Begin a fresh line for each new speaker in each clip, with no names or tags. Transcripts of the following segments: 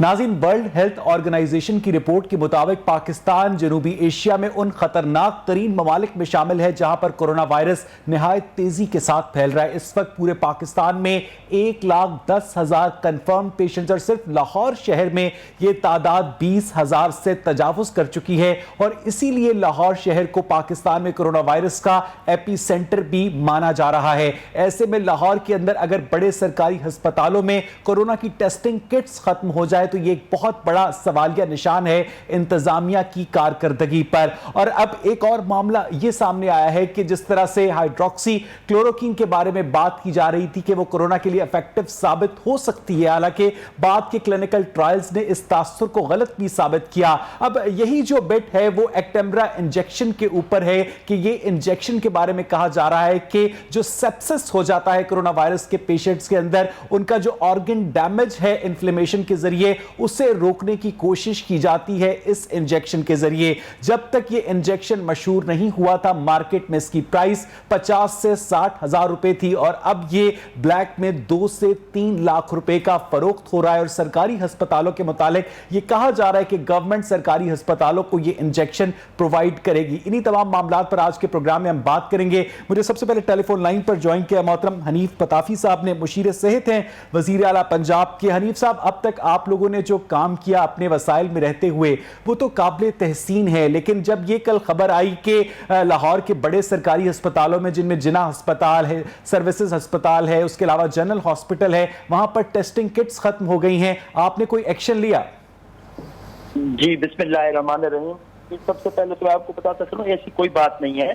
नाज़रीन, world health organisation की report के मुताबिक पाकिस्तान जनूबी एशिया में उन खतरनाक तरीन ममालिक में शामिल है जहां पर कोरोना वायरस निहायत तेजी के साथ फैल रहा है। इस वक्त पूरे पाकिस्तान में 1,10,000 कंफर्म पेशेंट्स और सिर्फ लाहौर शहर में यह तादाद 20,000 से तजावुज कर चुकी है और इसीलिए लाहौर शहर को पाकिस्तान में कोरोना वायरस का एपी सेंटर भी माना जा रहा है। ऐसे में लाहौर के अंदर अगर बड़े सरकारी अस्पतालों में कोरोना की टेस्टिंग किट्स खत्म हो जाए तो यह एक बहुत बड़ा सवालिया निशान है इंतजामिया की कारकर्दगी पर। और अब एक और मामला यह सामने आया है कि जिस तरह से हाइड्रोक्सी क्लोरोक्वीन के बारे में बात की जा रही थी कि वो कोरोना के लिए इफेक्टिव साबित हो सकती है, हालांकि बाद के क्लिनिकल ट्रायल्स ने इस तासुर को गलत भी साबित किया। अब यही जो बिट है वो एक्टेम्ब्रा इंजेक्शन के ऊपर है कि ये इंजेक्शन के बारे में कहा जा रहा है कि जो सेप्सिस हो जाता है कोरोना वायरस के पेशेंट्स के अंदर, उनका जो ऑर्गन डैमेज है इन्फ्लेमेशन के जरिए, उसे रोकने की कोशिश की जाती है इस इंजेक्शन के जरिए। जब तक ये इंजेक्शन मशहूर नहीं हुआ था मार्केट में इसकी प्राइस 50 से 60 हजार रुपए थी और अब ये ब्लैक में 2 से 3 लाख रुपए का फरोख्त हो रहा है। और सरकारी अस्पतालों के मुताबिक ये कहा जा रहा है कि गवर्नमेंट सरकारी अस्पतालों को ये इंजेक्शन प्रोवाइड करेगी। इन्हीं तमाम मामलों पर आज के प्रोग्राम में हम बात करेंगे। मुझे सबसे पहले टेलीफोन लाइन पर ज्वाइन किया मोहतरम हनीफ पताफी साहब ने, मुशीर सेहत हैं, वजीर आला पंजाब के। हनीफ साहब, अब तक आप लोगों ने जो काम किया अपने वसाइल में रहते हुए वो तो काबिल तहसीन है, लेकिन जब ये कल खबर आई कि लाहौर के बड़े सरकारी अस्पतालों में जिनमें जिना अस्पताल है, सर्विसेज अस्पताल है, उसके अलावा जनरल हॉस्पिटल है, वहां पर टेस्टिंग किट्स खत्म हो गई हैं, आपने कोई एक्शन लिया?
जी, बिस्मिल्लाहिर्रहमानिर्रहीम। सबसे पहले तो आपको बताता चलूं ऐसी कोई बात नहीं है।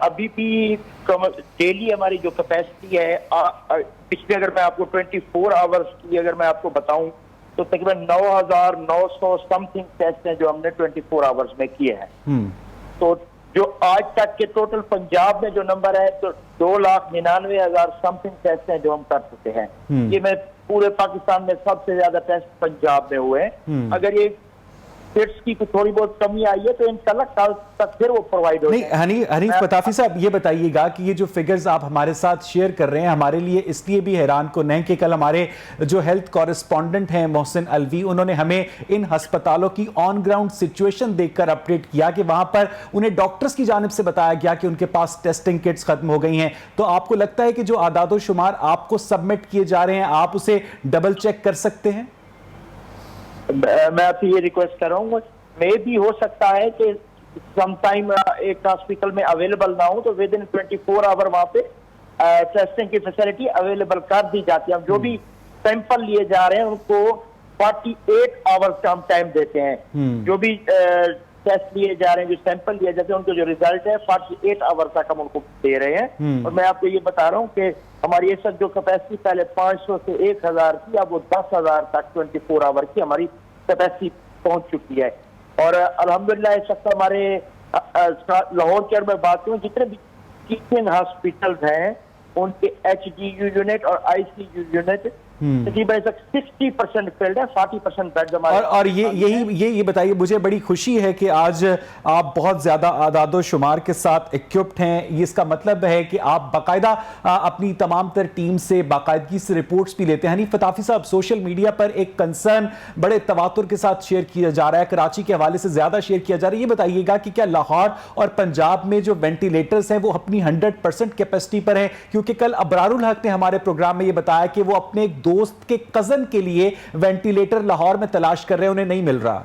अभी भी डेली हमारी जो कैपेसिटी है, पिछले अगर मैं आपको 24 आवर्स की अगर मैं आपको बताऊं तो तकरीबन 9,900 समथिंग टेस्ट हैं जो हमने 24 आवर्स में किए हैं। तो जो आज तक के टोटल पंजाब में जो नंबर है तो 2,99,000 समथिंग टेस्ट हैं जो हम कर चुके हैं। ये मैं पूरे पाकिस्तान में सबसे ज्यादा टेस्ट पंजाब में हुए हैं। अगर ये किट्स की थोड़ी बहुत कमी आई है तो इंशाल्लाह कल तक फिर वो प्रोवाइड हो
नहीं। हनीफ पताफी साहब, ये बताइएगा कि ये जो फिगर्स आप हमारे साथ शेयर कर रहे हैं हमारे लिए इसलिए भी हैरान कुन है कि कल हमारे जो हेल्थ कॉरेस्पॉन्डेंट हैं मोहसिन अलवी, उन्होंने हमें इन अस्पतालों की ऑन ग्राउंड सिचुएशन देखकर अपडेट किया कि वहां पर उन्हें डॉक्टर्स की जानिब से बताया गया कि उनके पास टेस्टिंग किट्स खत्म हो गई हैं। तो आपको लगता है कि जो आदादो शुमार आपको सबमिट किए जा रहे हैं आप उसे डबल चेक कर सकते हैं?
मैं आपसे ये रिक्वेस्ट कर रहा हूँ, मे भी हो सकता है कि समटाइम एक हॉस्पिटल में अवेलेबल ना हो तो विद इन 24 आवर वहां पे टेस्टिंग की फैसिलिटी अवेलेबल कर दी जाती है। हम जो भी सैंपल लिए जा रहे हैं उनको 48 आवर्स का हम टाइम देते हैं। जो भी टेस्ट लिए जा रहे हैं, जो सैंपल लिए जाते हैं, उनको जो रिजल्ट है 48 आवर तक हम उनको दे रहे हैं। और मैं आपको ये बता रहा हूँ कि हमारी इस वक्त जो कैपेसिटी पहले 500 से 1,000 की, अब वो 10,000 तक 24 आवर की हमारी कैपेसिटी पहुंच चुकी है। और अल्हम्दुलिल्लाह इस वक्त हमारे लाहौर के मैं बात करूँ, जितने भी टीचिंग हॉस्पिटल्स हैं उनके HDU यूनिट और ICU यूनिट तकरीबन 60% फील्ड है, 40% बेड हमारे।
और ये बताइए, मुझे बड़ी खुशी है कि आज आप बहुत ज्यादा आदादो शुमार के साथ इक्विप्ड हैं। ये इसका मतलब है कि आप बाकायदा अपनी तमाम तर टीम से बाकायदगी से रिपोर्ट्स भी लेते हैं। हनीफ पताफी साहब, सोशल मीडिया पर एक कंसर्न बड़े तवातुर के साथ शेयर किया जा रहा है, कराची के हवाले से ज्यादा शेयर किया जा रहा है। ये बताइएगा कि क्या लाहौर और पंजाब में जो वेंटिलेटर्स हैं वो अपनी 100% कैपेसिटी पर है? क्योंकि कल अबरारुल हक ने हमारे प्रोग्राम में ये बताया कि वो अपने दोस्त के कजन के लिए वेंटिलेटर लाहौर में तलाश कर रहे हैं, उन्हें नहीं मिल रहा।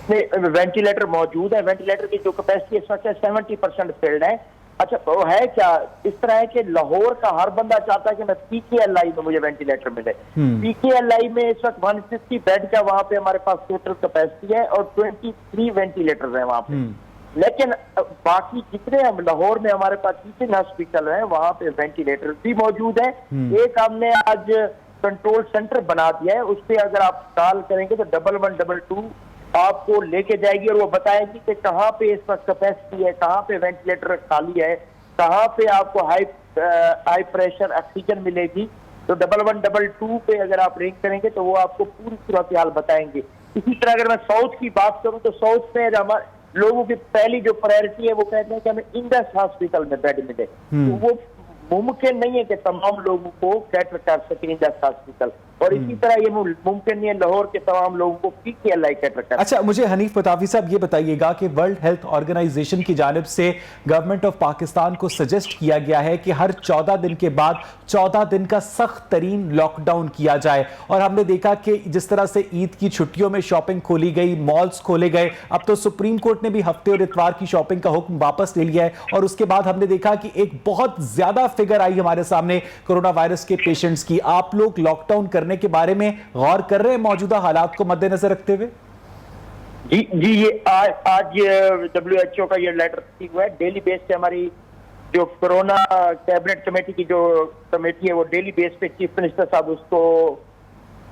नहीं, वेंटिलेटर मौजूद है। वेंटिलेटर की जो कैपेसिटी इस वक्त 70% फील्ड है। अच्छा, वो है क्या, इस तरह है कि लाहौर का हर बंदा चाहता है कि मैं PKLI में मुझे वेंटिलेटर मिले। PKLI में इस वक्त 150 बेड का वहां पे हमारे पास टोटल कैपेसिटी है और 23 वेंटिलेटर है वहां पे। लेकिन बाकी जितने हम लाहौर में हमारे पास टीचिंग हॉस्पिटल है वहां पे वेंटिलेटर भी मौजूद है। एक हमने आज कंट्रोल सेंटर बना दिया है, उस पर अगर आप कॉल करेंगे तो 1112 आपको लेके जाएगी और वो बताएगी कि कहाँ पे इस वक्त कैपेसिटी है, कहाँ पे वेंटिलेटर खाली है, कहाँ पे आपको हाई प्रेशर ऑक्सीजन मिलेगी। तो 1112 पे अगर आप रिंग करेंगे तो वो आपको पूरी सूरत हाल बताएंगे। इसी तरह अगर मैं साउथ की बात करूँ तो साउथ में हमारे लोगों की पहली जो प्रायोरिटी है वो कहते हैं कि हमें इंडस हॉस्पिटल में बेड मिले। तो वो मुमकिन नहीं है कि तमाम लोगों को कैटर कर सके इंडस हॉस्पिटल। और इसी तरह ये मुमकिन नहीं है लाहौर के तमाम लोगों को PKLI कैटर करना।
अच्छा, मुझे हनीफ मुताफी साहब ये बताइएगा कि वर्ल्ड हेल्थ ऑर्गेनाइजेशन की जानिब से गवर्नमेंट ऑफ पाकिस्तान को सजेस्ट किया गया है कि हर 14 दिन के बाद 14 दिन का सख्त तरीन लॉकडाउन किया जाए, और हमने देखा कि जिस तरह से ईद की छुट्टियों में शॉपिंग खोली गई, मॉल्स खोले गए, अब तो सुप्रीम कोर्ट ने भी हफ्ते और इतवार की शॉपिंग का हुक्म वापस ले लिया है, और उसके बाद हमने देखा कि एक बहुत ज्यादा फिगर आई हमारे सामने कोरोना वायरस के पेशेंट्स की। आप लोग लॉकडाउन करने के बारे में गौर कर रहे हैं मौजूदा हालात को मद्देनजर रखते हुए?
जी, ये आज WHO का ये लेटर हुआ है। डेली बेस पे हमारी जो कोरोना कैबिनेट कमेटी की जो कमेटी है वो डेली बेस पे चीफ मिनिस्टर साहब उसको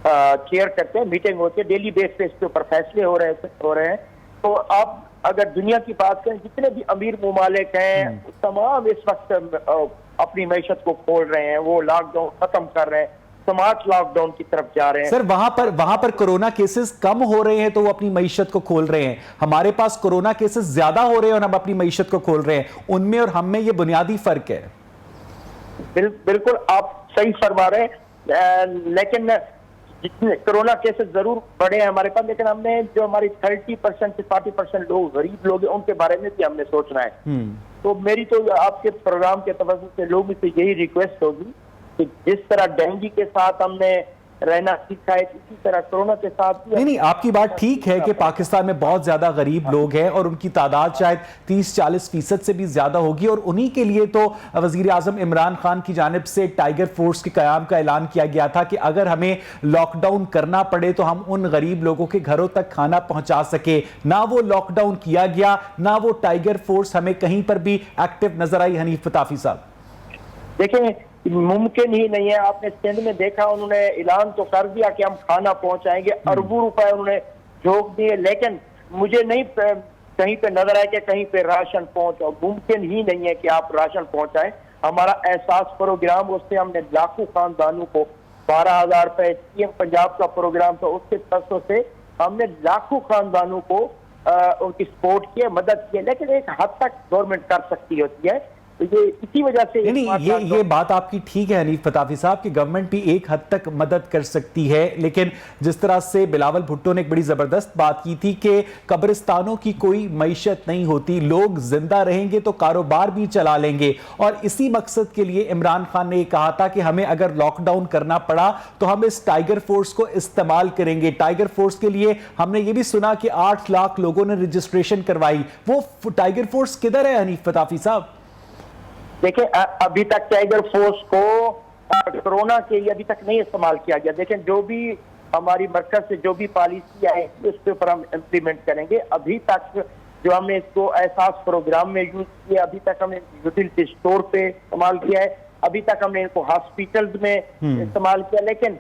चेयर करते हैं, मीटिंग होती है, डेली बेस पे इसके ऊपर फैसले हो रहे हैं। तो आप अगर दुनिया की बात करें, जितने भी अमीर मुमालिक हैं तमाम इस वक्त अपनी मैशत को खोल रहे हैं, वो लॉकडाउन खत्म कर रहे हैं, स्मार्ट लॉकडाउन की तरफ जा रहे हैं।
सर, वहां पर कोरोना केसेस कम हो रहे हैं तो वो अपनी मईशत को खोल रहे हैं। हमारे पास कोरोना केसेस ज्यादा हो रहे हैं और हम अपनी मईशत को खोल रहे हैं। उनमें और हम में ये बुनियादी फर्क है।
बिल्कुल आप सही फरमा रहे हैं, लेकिन जितने कोरोना केसेस जरूर बढ़े हैं हमारे पास, लेकिन हमने जो हमारी 30% से 40% लोग गरीब लोग हैं उनके बारे में भी हमने सोचना है। तो मेरी तो आपके प्रोग्राम के तवज्जो से लोगों से यही रिक्वेस्ट होगी कि जिस तरह डेंगू के साथ हमने रहना सीखा है, इसी तरह कोरोना के साथ भी।
नहीं, आपकी बात ठीक है कि पाकिस्तान में बहुत ज्यादा गरीब लोग हैं और उनकी तादाद शायद 30-40% से भी ज्यादा होगी, और उन्हीं के लिए तो वजीर आजम इमरान खान की जानिब से टाइगर फोर्स के कयाम का ऐलान किया गया था कि अगर हमें लॉकडाउन करना पड़े तो हम उन गरीब लोगों के घरों तक खाना पहुंचा सके। ना वो लॉकडाउन किया गया, ना वो टाइगर फोर्स हमें कहीं पर भी एक्टिव नजर आई। हनीफ मुताफी साहब,
देखिए मुमकिन ही नहीं है। आपने सिंध में देखा, उन्होंने ऐलान तो कर दिया कि हम खाना पहुंचाएंगे, अरबों रुपए उन्होंने झोंक दिए, लेकिन मुझे नहीं कहीं पे नजर आया कि कहीं पे राशन पहुंचाओ। मुमकिन ही नहीं है कि आप राशन पहुंचाएं। हमारा एहसास प्रोग्राम, उससे हमने लाखों खानदानों को 12,000 रुपए, CM पंजाब का प्रोग्राम था, उसके पैसों से हमने लाखों खानदानों को उनकी सपोर्ट किया, मदद की, लेकिन एक हद तक गवर्नमेंट कर सकती होती है। ये इसी वजह से
नहीं, ये बात आपकी ठीक है हनीफ मुताफी साहब कि गवर्नमेंट भी एक हद तक मदद कर सकती है, लेकिन जिस तरह से बिलावल भुट्टो ने एक बड़ी जबरदस्त बात की थी कि कब्रिस्तानों की कोई मईशत नहीं होती, लोग जिंदा रहेंगे तो कारोबार भी चला लेंगे, और इसी मकसद के लिए इमरान खान ने कहा था कि हमें अगर लॉकडाउन करना पड़ा तो हम इस टाइगर फोर्स को इस्तेमाल करेंगे। टाइगर फोर्स के लिए हमने ये भी सुना कि 8 लाख लोगों ने रजिस्ट्रेशन करवाई। वो टाइगर फोर्स किधर है हनीफ मुताफी साहब?
देखिए, अभी तक टाइगर फोर्स को कोरोना के लिए अभी तक नहीं इस्तेमाल किया गया। लेकिन जो भी हमारी मरकज से जो भी पॉलिसी आए उसके ऊपर हम इम्प्लीमेंट करेंगे। अभी तक जो हमने इसको एहसास प्रोग्राम में यूज किया, अभी तक हमने यूटिलिटी स्टोर पे इस्तेमाल किया है, अभी तक हमने इनको हॉस्पिटल्स में इस्तेमाल किया, लेकिन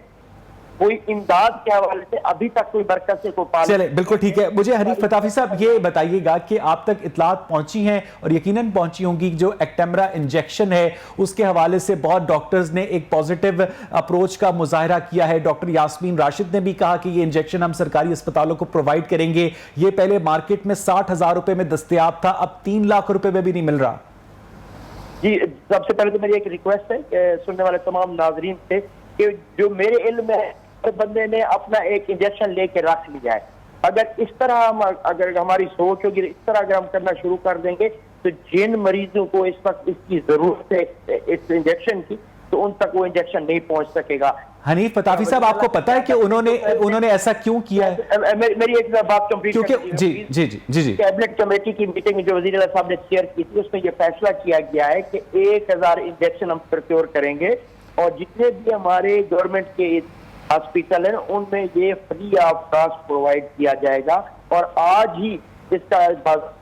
कोई इमदाद के हवाले से अभी तक कोई बरकत से कोई।
चले, बिल्कुल ठीक है। मुझे हनीफ मुताफी साहब ये बताइएगा कि आप तक इतलात पहुंची हैं और यकीनन पहुंची होंगी, जो एक्टेम्बरा इंजेक्शन है उसके हवाले से बहुत डॉक्टर्स ने एक पॉजिटिव अप्रोच का मुजाहरा किया है। डॉक्टर यास्मीन राशिद ने भी कहा कि ये इंजेक्शन हम सरकारी अस्पतालों को प्रोवाइड करेंगे। ये पहले मार्केट में 60,000 रुपए में दस्तयाब था, अब 3 लाख रुपए में भी नहीं मिल रहा।
जी, सबसे पहले तो मेरी एक रिक्वेस्ट है सुनने वाले तमाम नाजरीन से कि जो मेरे इल्म में बंदे ने अपना एक इंजेक्शन लेके रख लिया है, अगर इस तरह हम अगर हमारी सोच होगी, इस तरह अगर हम करना शुरू कर देंगे तो जिन मरीजों को इस वक्त इसकी जरूरत है इस इंजेक्शन की, तो उन तक वो इंजेक्शन नहीं पहुंच सकेगा।
हनीफ मुताफी साहब, आपको पता है कि उन्होंने ऐसा क्यों किया है?
मेरी एक बात कंप्लीट
क्योंकि जी
कैबिनेट कमेटी की मीटिंग जो वजीर साहब ने चेयर की थी, उसमें यह फैसला किया गया है कि 1000 इंजेक्शन हम प्रोक्योर करेंगे, और जितने भी हमारे गवर्नमेंट के हॉस्पिटल है उनमें ये फ्री ऑफ कॉस्ट प्रोवाइड किया जाएगा। और आज ही इसका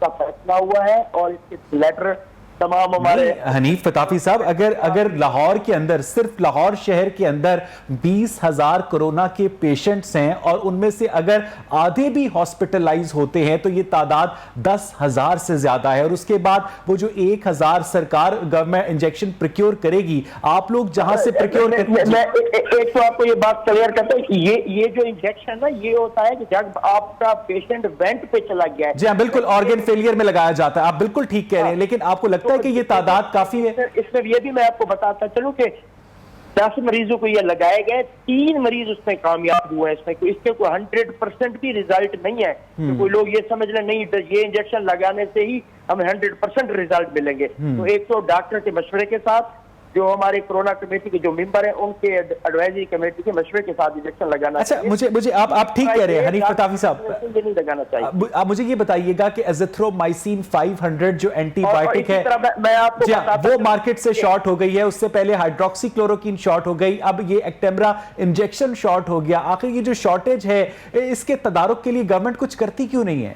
फैसला हुआ है और इसके लेटर तमाम हमारे।
हनीफ मुताफी साहब, अगर लाहौर के अंदर, सिर्फ लाहौर शहर के अंदर 20,000 कोरोना के पेशेंट्स हैं और उनमें से अगर आधे भी हॉस्पिटलाइज होते हैं तो ये तादाद 10,000 से ज्यादा है, और उसके बाद वो जो 1,000 सरकार गवर्नमेंट इंजेक्शन प्रोक्योर करेगी, आप लोग जहां से प्रोक्योर
मैं एक तो आपको ये बात क्लियर करता हूं कि ये जो इंजेक्शन है ये होता है कि जब आपका पेशेंट वेंट पे चला गया है।
जी हाँ, बिल्कुल, ऑर्गन फेलियर में लगाया जाता है। आप बिल्कुल ठीक कह रहे हैं, लेकिन आपको लगता है कि ये तादाद काफी है?
इसमें ये भी मैं आपको बताता चलूं कि 10 मरीजों को ये लगाए गए, 3 मरीज उसमें कामयाब हुए हैं। इसके कोई 100% भी रिजल्ट नहीं है। तो कोई लोग ये समझ लें नहीं ये इंजेक्शन लगाने से ही हमें 100% रिजल्ट मिलेंगे। तो एक तो डॉक्टर के मशवरे के साथ, जो हमारे कोरोना कमेटी के जो मेंबर हैं उनके एडवाइजरी कमेटी के मशवरे के साथ इंजेक्शन लगाना चाहिए।
मुझे आप ठीक कह रहे हैं हनीफ पताफी साहब,
ये नहीं लगाना चाहिए।
आप मुझे ये बताइएगा कि एजिथ्रोमाइसिन 500 जो एंटीबायोटिक है,
मैं आपको
वो मार्केट से शॉर्ट हो गई है, उससे पहले हाइड्रोक्सीक्लोरोक्विन शॉर्ट हो गई, अब ये एक्टेम्बरा इंजेक्शन शॉर्ट हो गया। आखिर ये जो शॉर्टेज है इसके तदारुक के लिए गवर्नमेंट कुछ करती क्यों नहीं है?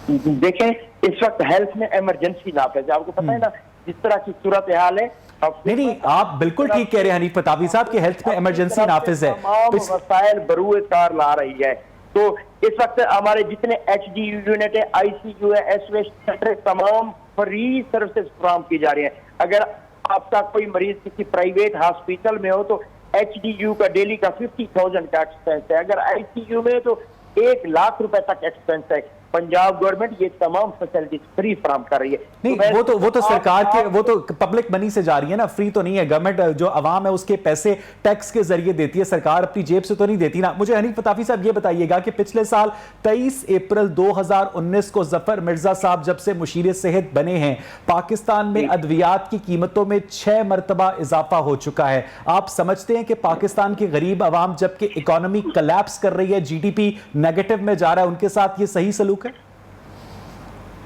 देखें, इस वक्त हेल्थ में इमरजेंसी नाफिज है, आपको पता है ना जिस तरह की सूरत हाल है।
नहीं, आप बिल्कुल ठीक कह रहे हैं हनीफ पताफी साहब कि हेल्थ में इमरजेंसी नाफिज है,
तमाम वसाइल बरूए कार ला रही है। तो इस वक्त हमारे जितने HDU यूनिट है, ICU है, SOS सेंटर, तमाम फ्री सर्विसेज फराहम की जा रही है। अगर आपका कोई मरीज किसी प्राइवेट हॉस्पिटल में हो तो HDU का डेली का 50,000 का एक्सपेंस है, अगर ICU में तो 1 लाख रुपए तक एक्सपेंस है। पंजाब गवर्नमेंट ये तमाम फैसिलिटीज फ्री फराहम कर रही है।
नहीं, वो तो सरकार के, वो तो पब्लिक मनी से जा रही है ना, फ्री तो नहीं है। गवर्नमेंट जो अवाम है उसके पैसे टैक्स के जरिए देती है, सरकार अपनी जेब से तो नहीं देती ना। मुझे हनीफ पताफी साहब ये बताइएगा कि पिछले साल 23 अप्रैल 2019 को जफर मिर्जा साहब जब से मुशीर सेहत बने हैं, पाकिस्तान में अद्वियात की कीमतों में 6 मरतबा इजाफा हो चुका है। आप समझते हैं कि पाकिस्तान की गरीब अवाम जबकि इकोनॉमी कोलैप्स कर रही है, GDP नेगेटिव में जा रहा है, उनके साथ ये सही सलूक है?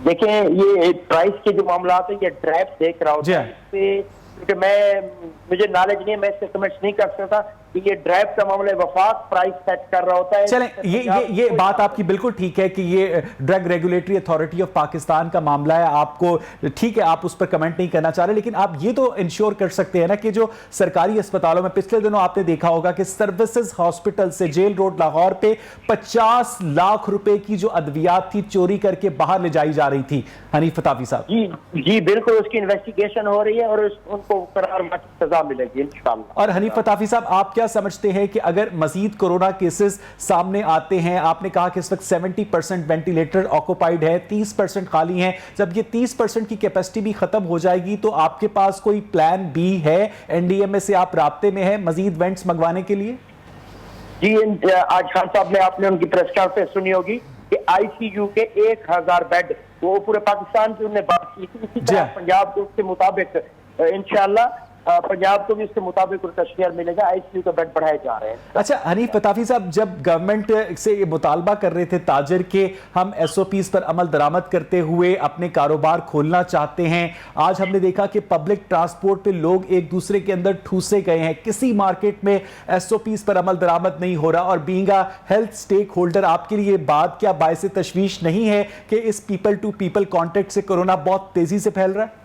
देखें, ये प्राइस के जो मामला है ये ड्रैप देख रहा होता है, क्योंकि मुझे नॉलेज नहीं है, मैं इससे कमेंट्स नहीं कर सकता कि ये ड्राइव का मामला वफाक प्राइस सेट कर रहा होता है।
चलें, ये बात आपकी बिल्कुल ठीक है कि ये drug regulatory authority of Pakistan का मामला है, आपको ठीक है, आप उस पर कमेंट नहीं करना चाह रहे, लेकिन आप ये तो इंश्योर कर सकते हैं ना कि जो सरकारी अस्पतालों में पिछले दिनों आपने देखा होगा कि सर्विसेज हॉस्पिटल से जेल रोड लाहौर पे 50 लाख रुपए की जो अद्वियात थी चोरी करके बाहर ले जाई जा रही थी। हनीफ पताफी साहब
जी बिल्कुल, उसकी इन्वेस्टिगेशन हो रही है और उनको करार सजा मिलेगी इंशाअल्लाह।
और हनीफ पताफी साहब, आप क्या समझते हैं कि अगर मजीद कोरोना केसेस सामने आते हैं, आपने कहा कि इस वक्त 70% वेंटिलेटर ऑक्युपाइड है, 30% खाली हैं, जब ये 30% की कैपेसिटी भी खत्म हो जाएगी तो आपके पास कोई प्लान बी है? NDMA से आप राब्ते में है मजीद वेंट्स मंगवाने के लिए?
जी, आज खान साहब ने आपने उनकी प्रेस कॉन्फ्रेंस सुनी होगी कि ICU के 1000 बेड वो पूरे पाकिस्तान की उन्होंने बात की थी। इसी तरह पंजाब को उसके मुताबिक इंशाअल्लाह पंजाब को भी उसके मुताबिक उनका शेयर मिलेगा, ICU का बेड बढ़ाए जा रहे हैं।
अच्छा हनीफ पताफी साहब, जब गवर्नमेंट से ये मुतालबा कर रहे थे ताजर के हम SOPs पर अमल दरामद करते हुए अपने कारोबार खोलना चाहते हैं, आज हमने देखा कि पब्लिक ट्रांसपोर्ट पे लोग एक दूसरे के अंदर ठूसे गए हैं, किसी मार्केट में SOPs पर अमल दरामद नहीं हो रहा, और being a health stakeholder आपके लिए बात क्या बायसे तशवीश नहीं है कि इस पीपल टू पीपल कॉन्टेक्ट से कोरोना बहुत तेजी से फैल रहा है?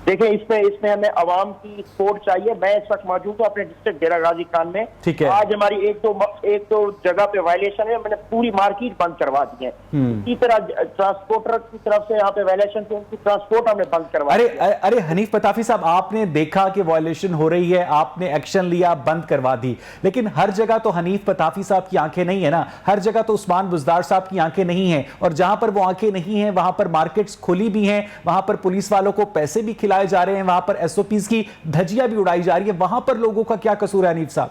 देखिए, इसमें हमें आवाम की सपोर्ट चाहिए। मैं इस वक्त मौजूद हूँ अपने डिस्ट्रिक्ट डेरा गाजी खान में।
ठीक है।
आज हमारी एक तो जगह पे वायलेशन है, मैंने पूरी मार्केट बंद करवा दी है। इसी तरह ट्रांसपोर्टर की तरफ से यहाँ पे वायलेशन थी, उनकी ट्रांसपोर्ट हमने बंद करवा दी।
अरे हनीफ पताफी साहब, आपने देखा कि वायलेशन हो रही है, आपने एक्शन लिया, बंद करवा दी, लेकिन हर जगह तो हनीफ पताफी साहब की आंखें नहीं है ना, हर जगह तो उस्मान बुजदार साहब की आंखें नहीं है, और जहां पर वो आंखें नहीं है वहां पर मार्केट्स खुली भी हैं, वहां पर पुलिस वालों को पैसे भी खिलाए जा रहे हैं, वहां पर SOPs की धज्जियां भी उड़ाई जा रही है, वहां पर लोगों का क्या कसूर है हनीफ साहब?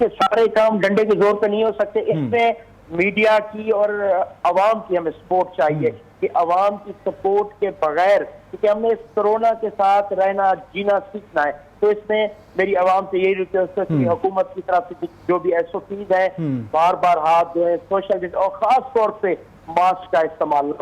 सारे काम डंडे के जोर पे नहीं हो सकते, इसमें मीडिया की और अवाम की हमें सपोर्ट चाहिए कि अवाम की सपोर्ट के बगैर, क्योंकि हमने इस कोरोना के साथ रहना जीना सीखना है, तो इसमें मेरी आवाम से यही रिक्वेस्ट है कि हुकूमत की तरफ से जो भी SOPs है बार बार हाथ धोएं, सोशल और खास तौर पे मास्क का इस्तेमाल।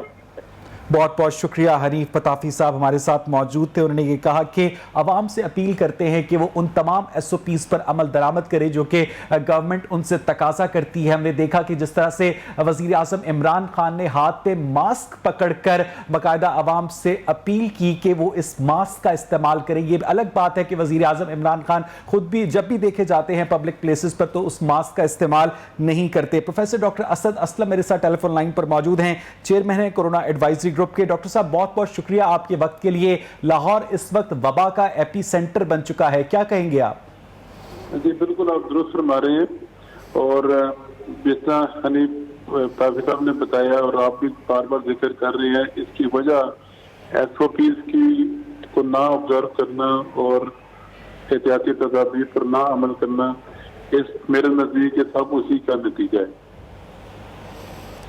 बहुत बहुत शुक्रिया। हनीफ पताफी साहब हमारे साथ मौजूद थे, उन्होंने ये कहा कि अवाम से अपील करते हैं कि वो उन तमाम SOPs पर अमल दरामद करे जो कि गवर्नमेंट उनसे तकाजा करती है। हमने देखा कि जिस तरह से वज़ीर आज़म इमरान खान ने हाथ पे मास्क पकड़कर बाकायदा अवाम से अपील की कि वो इस मास्क का इस्तेमाल करें। ये अलग बात है कि वज़ीर आज़म इमरान खान खुद भी जब भी देखे जाते हैं पब्लिक प्लेसेस पर तो उस मास्क का इस्तेमाल नहीं करते। प्रोफेसर डॉक्टर असद असलम मेरे साथ टेलीफोन लाइन पर मौजूद हैं, चेयरमैन है कोरोना एडवाइजरी ग्रुप के। डॉक्टर साहब, बहुत बहुत शुक्रिया आपके वक्त के लिए। लाहौर इस वक्त वबा का एपी सेंटर बन चुका है, क्या कहेंगे आप?
जी बिल्कुल, आप दुरुस्त फरमा रहे हैं, और जिस तरह हनीफ पताफी साहब ने बताया और आप भी बार बार जिक्र कर रहे हैं, इसकी वजह SOPs की को ना ऑब्जर्व करना और एहतियाती तदाबीर पर ना अमल करना, इस मेरे नजदीक ये सब उसी का नतीजा है।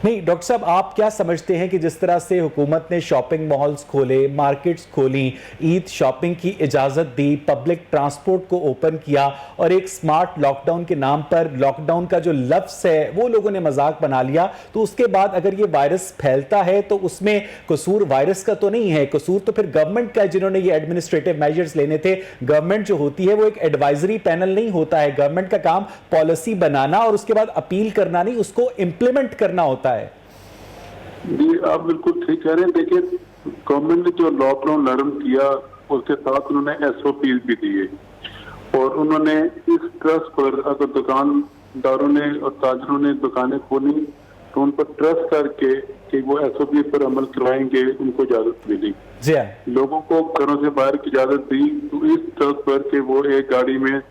नहीं डॉक्टर साहब, आप क्या समझते हैं कि जिस तरह से हुकूमत ने शॉपिंग मॉल्स खोले, मार्केट्स खोली, ईद शॉपिंग की इजाज़त दी, पब्लिक ट्रांसपोर्ट को ओपन किया और एक स्मार्ट लॉकडाउन के नाम पर लॉकडाउन का जो लफ्ज़ है वो लोगों ने मजाक बना लिया, तो उसके बाद अगर ये वायरस फैलता है तो उसमें कसूर वायरस का तो नहीं है, कसूर तो फिर गवर्नमेंट का है जिन्होंने ये एडमिनिस्ट्रेटिव मेजर्स लेने थे। गवर्नमेंट जो होती है वो एक एडवाइजरी पैनल नहीं होता है, गवर्नमेंट का काम पॉलिसी बनाना और उसके बाद अपील करना नहीं, उसको इंप्लीमेंट करना होता है।
जी आप बिल्कुल ठीक कह रहे हैं। देखिए गवर्नमेंट ने जो लॉकडाउन नरम किया उसके साथ उन्होंने SOP भी दिए और उन्होंने इस ट्रस्ट पर अगर दुकानदारों ने और ताजरों ने दुकानें खोली तो उन पर ट्रस्ट करके कि वो SOP पर अमल करवाएंगे, उनको इजाजत मिली।
जी हाँ।
लोगों को घरों से बाहर की इजाजत दी तो इस ट्रस्ट पर कि वो एक गाड़ी में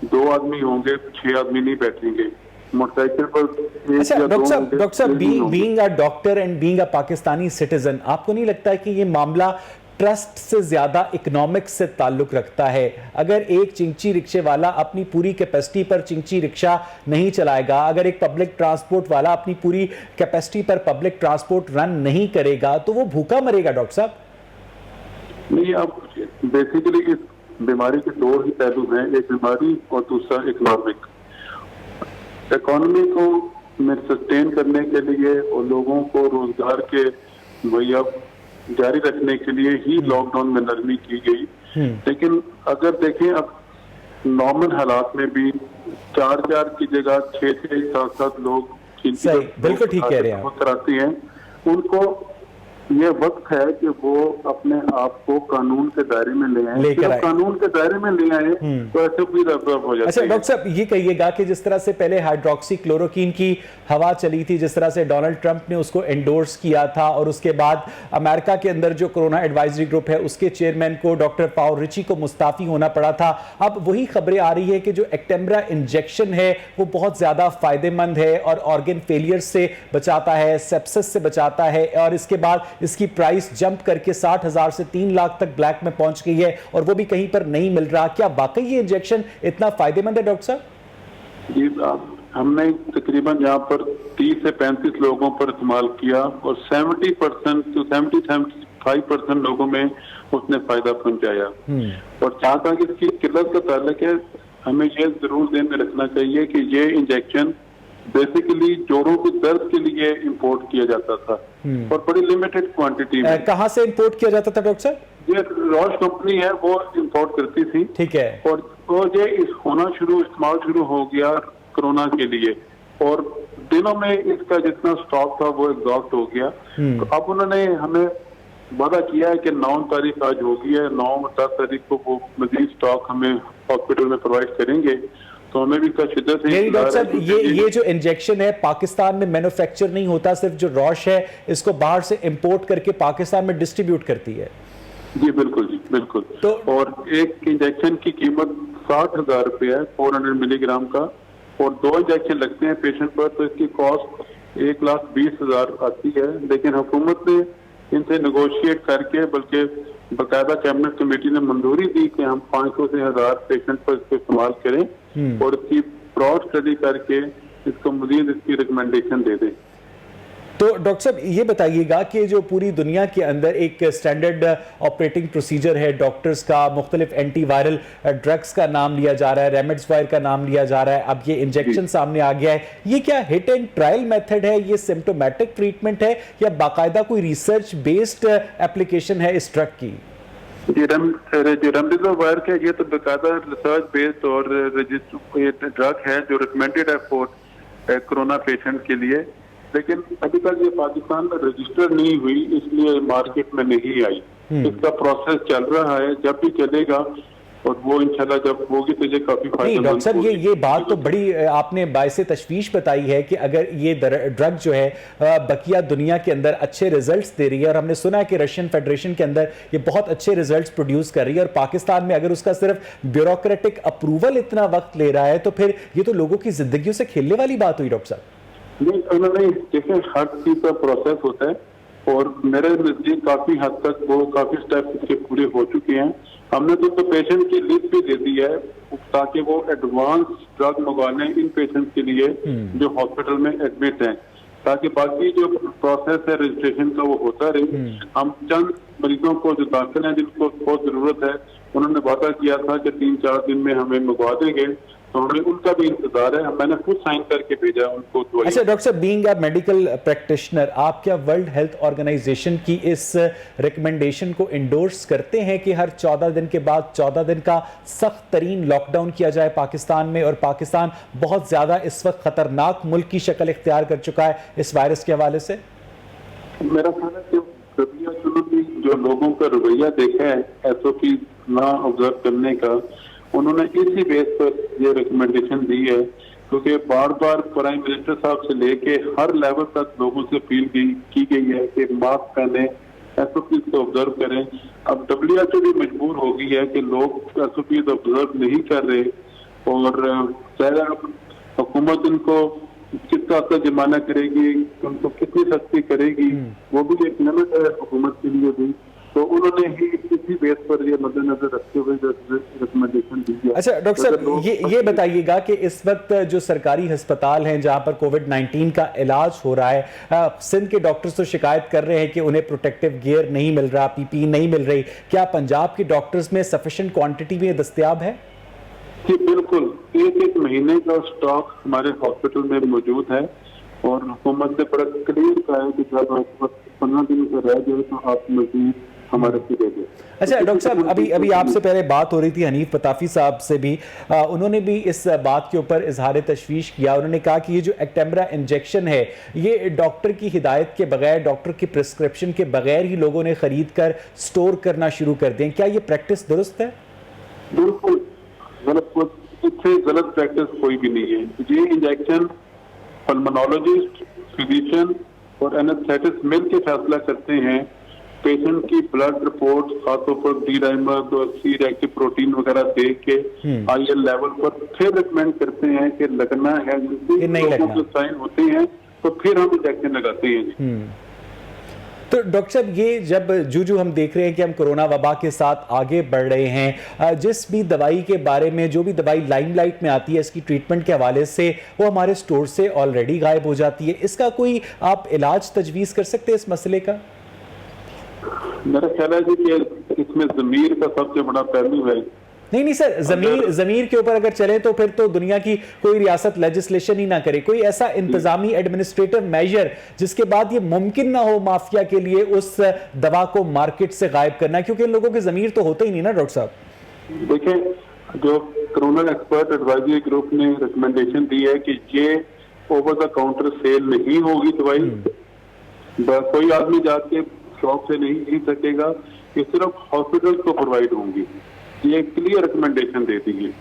2 आदमी होंगे, 6 आदमी नहीं बैठेंगे, मोटरसाइकिल पर।
अच्छा डॉक्टर साहब, being a doctor and being a Pakistani citizen, आपको नहीं लगता है कि ये मामला ट्रस्ट से ज्यादा इकोनॉमिक्स से ताल्लुक रखता है? अगर एक चिंची रिक्शे वाला अपनी पूरी कैपेसिटी पर चिंची रिक्शा नहीं चलाएगा, अगर एक पब्लिक ट्रांसपोर्ट वाला अपनी पूरी कैपेसिटी पर पब्लिक ट्रांसपोर्ट रन नहीं करेगा तो वो भूखा मरेगा डॉक्टर साहब।
नहीं, आप बेसिकली इस बीमारी के 2 ही पहलू हैं, एक बीमारी और दूसरा इकोनॉमिक। इकोनॉमी को सस्टेन करने के लिए और लोगों को रोजगार के मुहैया जारी रखने के लिए ही लॉकडाउन में नरमी की गई। लेकिन अगर देखें अब नॉर्मल हालात में भी 4 की जगह 6 7 लोग
बिल्कुल ठीक कह रहे हैं
कराते हैं, उनको ये वक्त है कि वो अपने आप को कानून के दायरे में ले आए। कानून के दायरे में ले आए तो ऐसे भी रब हो जाता है।
अच्छा डॉक्टर साहब, ये कहिएगा कि जिस तरह से पहले हाइड्रोक्सी क्लोरोक्वीन की हवा चली थी, जिस तरह से डोनाल्ड ट्रंप ने उसको एंडोर्स किया था और उसके बाद अमेरिका के अंदर जो कोरोना एडवाइजरी ग्रुप है उसके चेयरमैन को डॉक्टर फाउरिची को मुस्ताफी होना पड़ा था, अब वही खबरें आ रही है कि जो एक्टेम्बरा इंजेक्शन है वो बहुत ज्यादा फायदेमंद है और ऑर्गन फेलियर से बचाता है, सेप्सिस से बचाता है और इसके बाद इसकी प्राइस जंप करके 60,000 से 3 लाख तक ब्लैक में पहुंच गई है और वो भी कहीं पर नहीं मिल रहा। क्या वाकई ये इंजेक्शन इतना फायदेमंद है डॉक्टर साहब?
जी हमने तकरीबन यहाँ पर 30 से 35 लोगों पर इस्तेमाल किया और 70% to 75% लोगों में उसने फायदा पहुंचाया। और जहाँ तक इसकी किल्लत का ताल्लुक है, हमें ये जरूर ध्यान में रखना चाहिए कि ये इंजेक्शन बेसिकली जोड़ों के दर्द के लिए इंपोर्ट किया जाता था और बड़ी लिमिटेड क्वांटिटी में।
कहाँ से इंपोर्ट किया जाता था डॉक्टर साहब?
ये रॉश कंपनी है वो इंपोर्ट करती थी। ठीक है। और वो ये इस्तेमाल शुरू हो गया कोरोना के लिए और दिनों में इसका जितना स्टॉक था वो एग्जॉस्ट हो गया। तो अब उन्होंने हमें वादा किया है कि 9 तारीख आज होगी है, 9 और 10 तारीख को वो मजीद स्टॉक हमें हॉस्पिटल में प्रोवाइड करेंगे। तो हमें भी शिद्दत से
डॉक्टर साहब, ये जो इंजेक्शन है पाकिस्तान में मैन्युफैक्चर नहीं होता, सिर्फ जो रॉश है इसको बाहर से इंपोर्ट करके पाकिस्तान में डिस्ट्रीब्यूट करती है।
जी बिल्कुल जी बिल्कुल। तो और एक इंजेक्शन की कीमत 60,000 रुपये है 400 मिलीग्राम का और 2 इंजेक्शन लगते हैं पेशेंट पर, तो इसकी कॉस्ट 1,20,000 आती है। लेकिन हुकूमत ने इनसे नेगोशिएट करके बल्कि बाकायदा कैबिनेट कमेटी ने मंजूरी दी कि हम 500 से 1000 पेशेंट पर इसको इस्तेमाल करें और इसकी ब्रॉड स्टडी करके इसको मजीद इसकी रिकमेंडेशन दे दें।
तो डॉक्टर साहब ये बताइएगा कि जो पूरी दुनिया के अंदर एक स्टैंडर्ड ऑपरेटिंग प्रोसीजर है डॉक्टर्स का, मुख्तलिफ एंटीवायरल ड्रग्स का नाम लिया जा रहा है, रेमडेसिविर का नाम लिया जा रहा है, अब ये इंजेक्शन सामने आ गया है, ये क्या हिट एंड ट्रायल मेथड है, ये सिम्टोमेटिक ट्रीटमेंट है या बाकायदा कोई रिसर्च बेस्ड एप्लीकेशन है इस ड्रग की?
ये रेमडेसिविर के ये तो बाकायदा रिसर्च बेस्ड और ड्रग है जो रिकमेंडेड है फॉर कोरोना पेशेंट के लिए, लेकिन अभी तक ये पाकिस्तान में रजिस्टर नहीं हुई इसलिए मार्केट में नहीं आई। इसका प्रोसेस चल रहा है, जब भी चलेगा और वो इंशाल्लाह जब होगी तो ये काफी फायदेमंद।
डॉक्टर साहब ये बात तो बड़ी आपने बायसे तशवीश बताई है कि अगर ये ड्रग जो है बकिया दुनिया के अंदर अच्छे रिजल्ट्स दे रही है और हमने सुना है कि रशियन फेडरेशन के अंदर ये बहुत अच्छे रिजल्ट्स प्रोड्यूस कर रही है और पाकिस्तान में अगर उसका सिर्फ ब्यूरोक्रेटिक अप्रूवल इतना वक्त ले रहा है तो फिर ये तो लोगों की जिंदगियों से खेलने वाली बात हुई डॉक्टर साहब।
नहीं, उन्होंने देखिए हर चीज का प्रोसेस होता है और मेरे नजदीक काफी हद तक वो काफी स्टेप इसके पूरे हो चुके हैं। हमने तो पेशेंट की लिस्ट भी दे दी है ताकि वो एडवांस ड्रग मंगवा लें इन पेशेंट के लिए जो हॉस्पिटल में एडमिट हैं, ताकि बाकी जो प्रोसेस है रजिस्ट्रेशन का वो होता रहे। हम चंद मरीजों को जो दाखिल हैं जिनको बहुत जरूरत है, उन्होंने वादा किया था कि 3-4 दिन में हमें मंगवा देंगे, तो हमें उनका भी इंतजार है। मैंने खुद साइन करके भेजा उनको दवाई।
अच्छा डॉक्टर साहब, बीइंग अ मेडिकल प्रैक्टिशनर, आप क्या वर्ल्ड हेल्थ ऑर्गेनाइजेशन की इस रिकमेंडेशन को इंडोर्स करते हैं कि हर 14 दिन के बाद 14 दिन का सख्त तरीन लॉकडाउन किया जाए पाकिस्तान में? और पाकिस्तान बहुत ज्यादा इस वक्त खतरनाक मुल्क की शक्ल इख्तियार कर चुका है इस वायरस के हवाले से।
मेरा ख्याल है कि जो लोगों का रवैया देखा है SOP ना ऑब्जर्व करने का, उन्होंने इसी बेस पर ये रिकमेंडेशन दी है, क्योंकि बार बार प्राइम मिनिस्टर साहब से लेके हर लेवल तक लोगों से अपील की गई है कि मास्क पहने, SOP को ऑब्जर्व करें। अब WHO भी मजबूर हो गई है कि लोग SOP ऑब्जर्व नहीं कर रहे, और चाहे हुकूमत इनको कितना हद तक जुर्माना करेगी, उनको कितनी सख्ती करेगी, वो भी एक लिमिट है हुकूमत के लिए भी। तो उन्होंने ही इसी बेस पर ये मद्देनजर रखते हुए रिकमेंडेशन दी है।
अच्छा डॉक्टर साहब, ये बताइएगा कि इस वक्त जो सरकारी अस्पताल हैं जहां पर कोविड-19 का इलाज हो रहा है, सिंध के डॉक्टर्स तो शिकायत कर रहे हैं कि उन्हें प्रोटेक्टिव गियर नहीं मिल रहा, PPE नहीं मिल रही। क्या पंजाब के डॉक्टर्स में सफिशिएंट क्वांटिटी में दस्तयाब है?
जी बिल्कुल, एक महीने का स्टॉक हमारे हॉस्पिटल में मौजूद है, और हुकूमत से बड़ा क्लियर का है कि जब 15 दिन का रह जाए तो आप मजीद हमारे से दे दें।
अच्छा डॉक्टर साहब, अभी आपसे पहले बात हो रही थी हनीफ पताफी साहब से भी, उन्होंने भी इस बात के ऊपर इजहार तशवीश किया। उन्होंने कहा कि ये जो एक्टेम्बरा इंजेक्शन है, ये डॉक्टर की हिदायत के बगैर, डॉक्टर की प्रिस्क्रिप्शन के बगैर ही लोगों ने खरीद कर स्टोर करना शुरू कर दें। क्या ये प्रैक्टिस दुरुस्त है?
बिल्कुल गलत प्रैक्टिस कोई भी नहीं है। ये इंजेक्शन पल्मोनोलॉजिस्ट, फिजिशियन और एनेस्थेटिस्ट मिलकर फैसला करते हैं। पेशेंट की ब्लड रिपोर्ट, खासतौर पर D-dimer और C-reactive प्रोटीन वगैरह देख के IL लेवल पर फिर रिकमेंड करते हैं कि लगना है, लोगों के साइन होते हैं तो फिर हम इंजेक्शन लगाते हैं।
तो डॉक्टर साहब, ये जब जो हम देख रहे हैं कि हम कोरोना वबा के साथ आगे बढ़ रहे हैं, जिस भी दवाई के बारे में, जो भी दवाई लाइमलाइट में आती है इसकी ट्रीटमेंट के हवाले से, वो हमारे स्टोर से ऑलरेडी गायब हो जाती है। इसका कोई आप इलाज तजवीज़ कर सकते हैं इस मसले का?
मेरा ख्याल है जी कि इसमें ज़मीर का सबसे बड़ा पहलू है।
नहीं सर, जमीर के ऊपर अगर चले तो फिर तो दुनिया की कोई रियासत लेजिस्लेशन ही ना करे, कोई ऐसा इंतजामी एडमिनिस्ट्रेटिव मेजर जिसके बाद ये मुमकिन ना हो माफिया के लिए उस दवा को मार्केट से गायब करना, क्योंकि इन लोगों के जमीर तो होते ही नहीं ना डॉक्टर साहब।
देखिए, जो कोरोना एक्सपर्ट एडवाइजरी ग्रुप ने रिकमेंडेशन दी है कि ये ओवर द काउंटर सेल नहीं होगी दवाई, कोई आदमी जाके शॉप से नहीं ले सकेगा, ये सिर्फ हॉस्पिटल को प्रोवाइड होंगी। ये क्लियर रिकमेंडेशन दे दी है।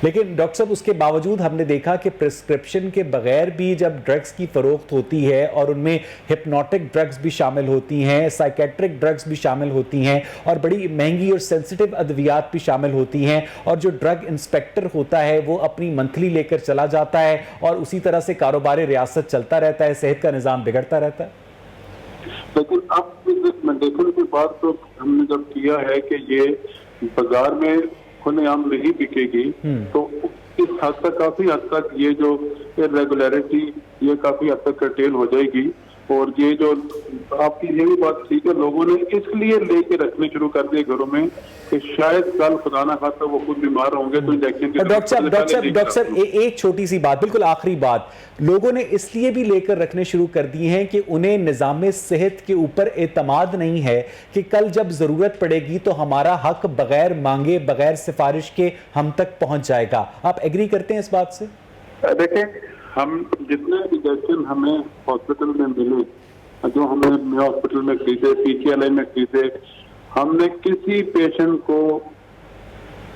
लेकिन डॉक्टर साहब, उसके बावजूद हमने देखा कि प्रिस्क्रिप्शन के बगैर भी जब ड्रग्स की फरोख्त होती है, और उनमें हिप्नोटिक ड्रग्स भी शामिल होती हैं, साइकेट्रिक ड्रग्स भी शामिल होती हैं, और बड़ी महंगी और सेंसिटिव अद्वियात भी शामिल होती हैं, और जो ड्रग इंस्पेक्टर होता है वो अपनी मंथली लेकर चला जाता है, और उसी तरह से कारोबार रियासत चलता रहता है, सेहत का निज़ाम बिगड़ता रहता है।
लेकिन अब इस रिकमेंडेशन के बाद तो हमने जब किया है कि ये बाजार में खुलेआम नहीं बिकेगी, तो इस हद तक, काफी हद तक ये जो इरेगुलरिटी ये काफी हद तक कर्टेल हो जाएगी। और ये जो आपकी ये भी बात ठीक है, लोगों ने इसलिए लेके रखने शुरू कर दिए घरों में कि शायद कल खुदा ना खास्ता वो खुद बीमार होंगे तो इंजेक्शन।
डॉक्टर साहब, एक छोटी सी बात, बिल्कुल आखिरी बात, लोगों ने इसलिए भी लेकर रखने शुरू कर दिए हैं कि उन्हें निजाम सेहत के ऊपर एतमाद नहीं है कि कल जब जरूरत पड़ेगी तो हमारा हक बगैर मांगे, बगैर सिफारिश के हम तक पहुंच जाएगा। आप एग्री करते हैं इस बात से?
देखें, हम जितने इंजेक्शन हमें हॉस्पिटल में मिले, जो हमने हॉस्पिटल में खरीदे, PGI में खरीदे, हमने किसी पेशेंट को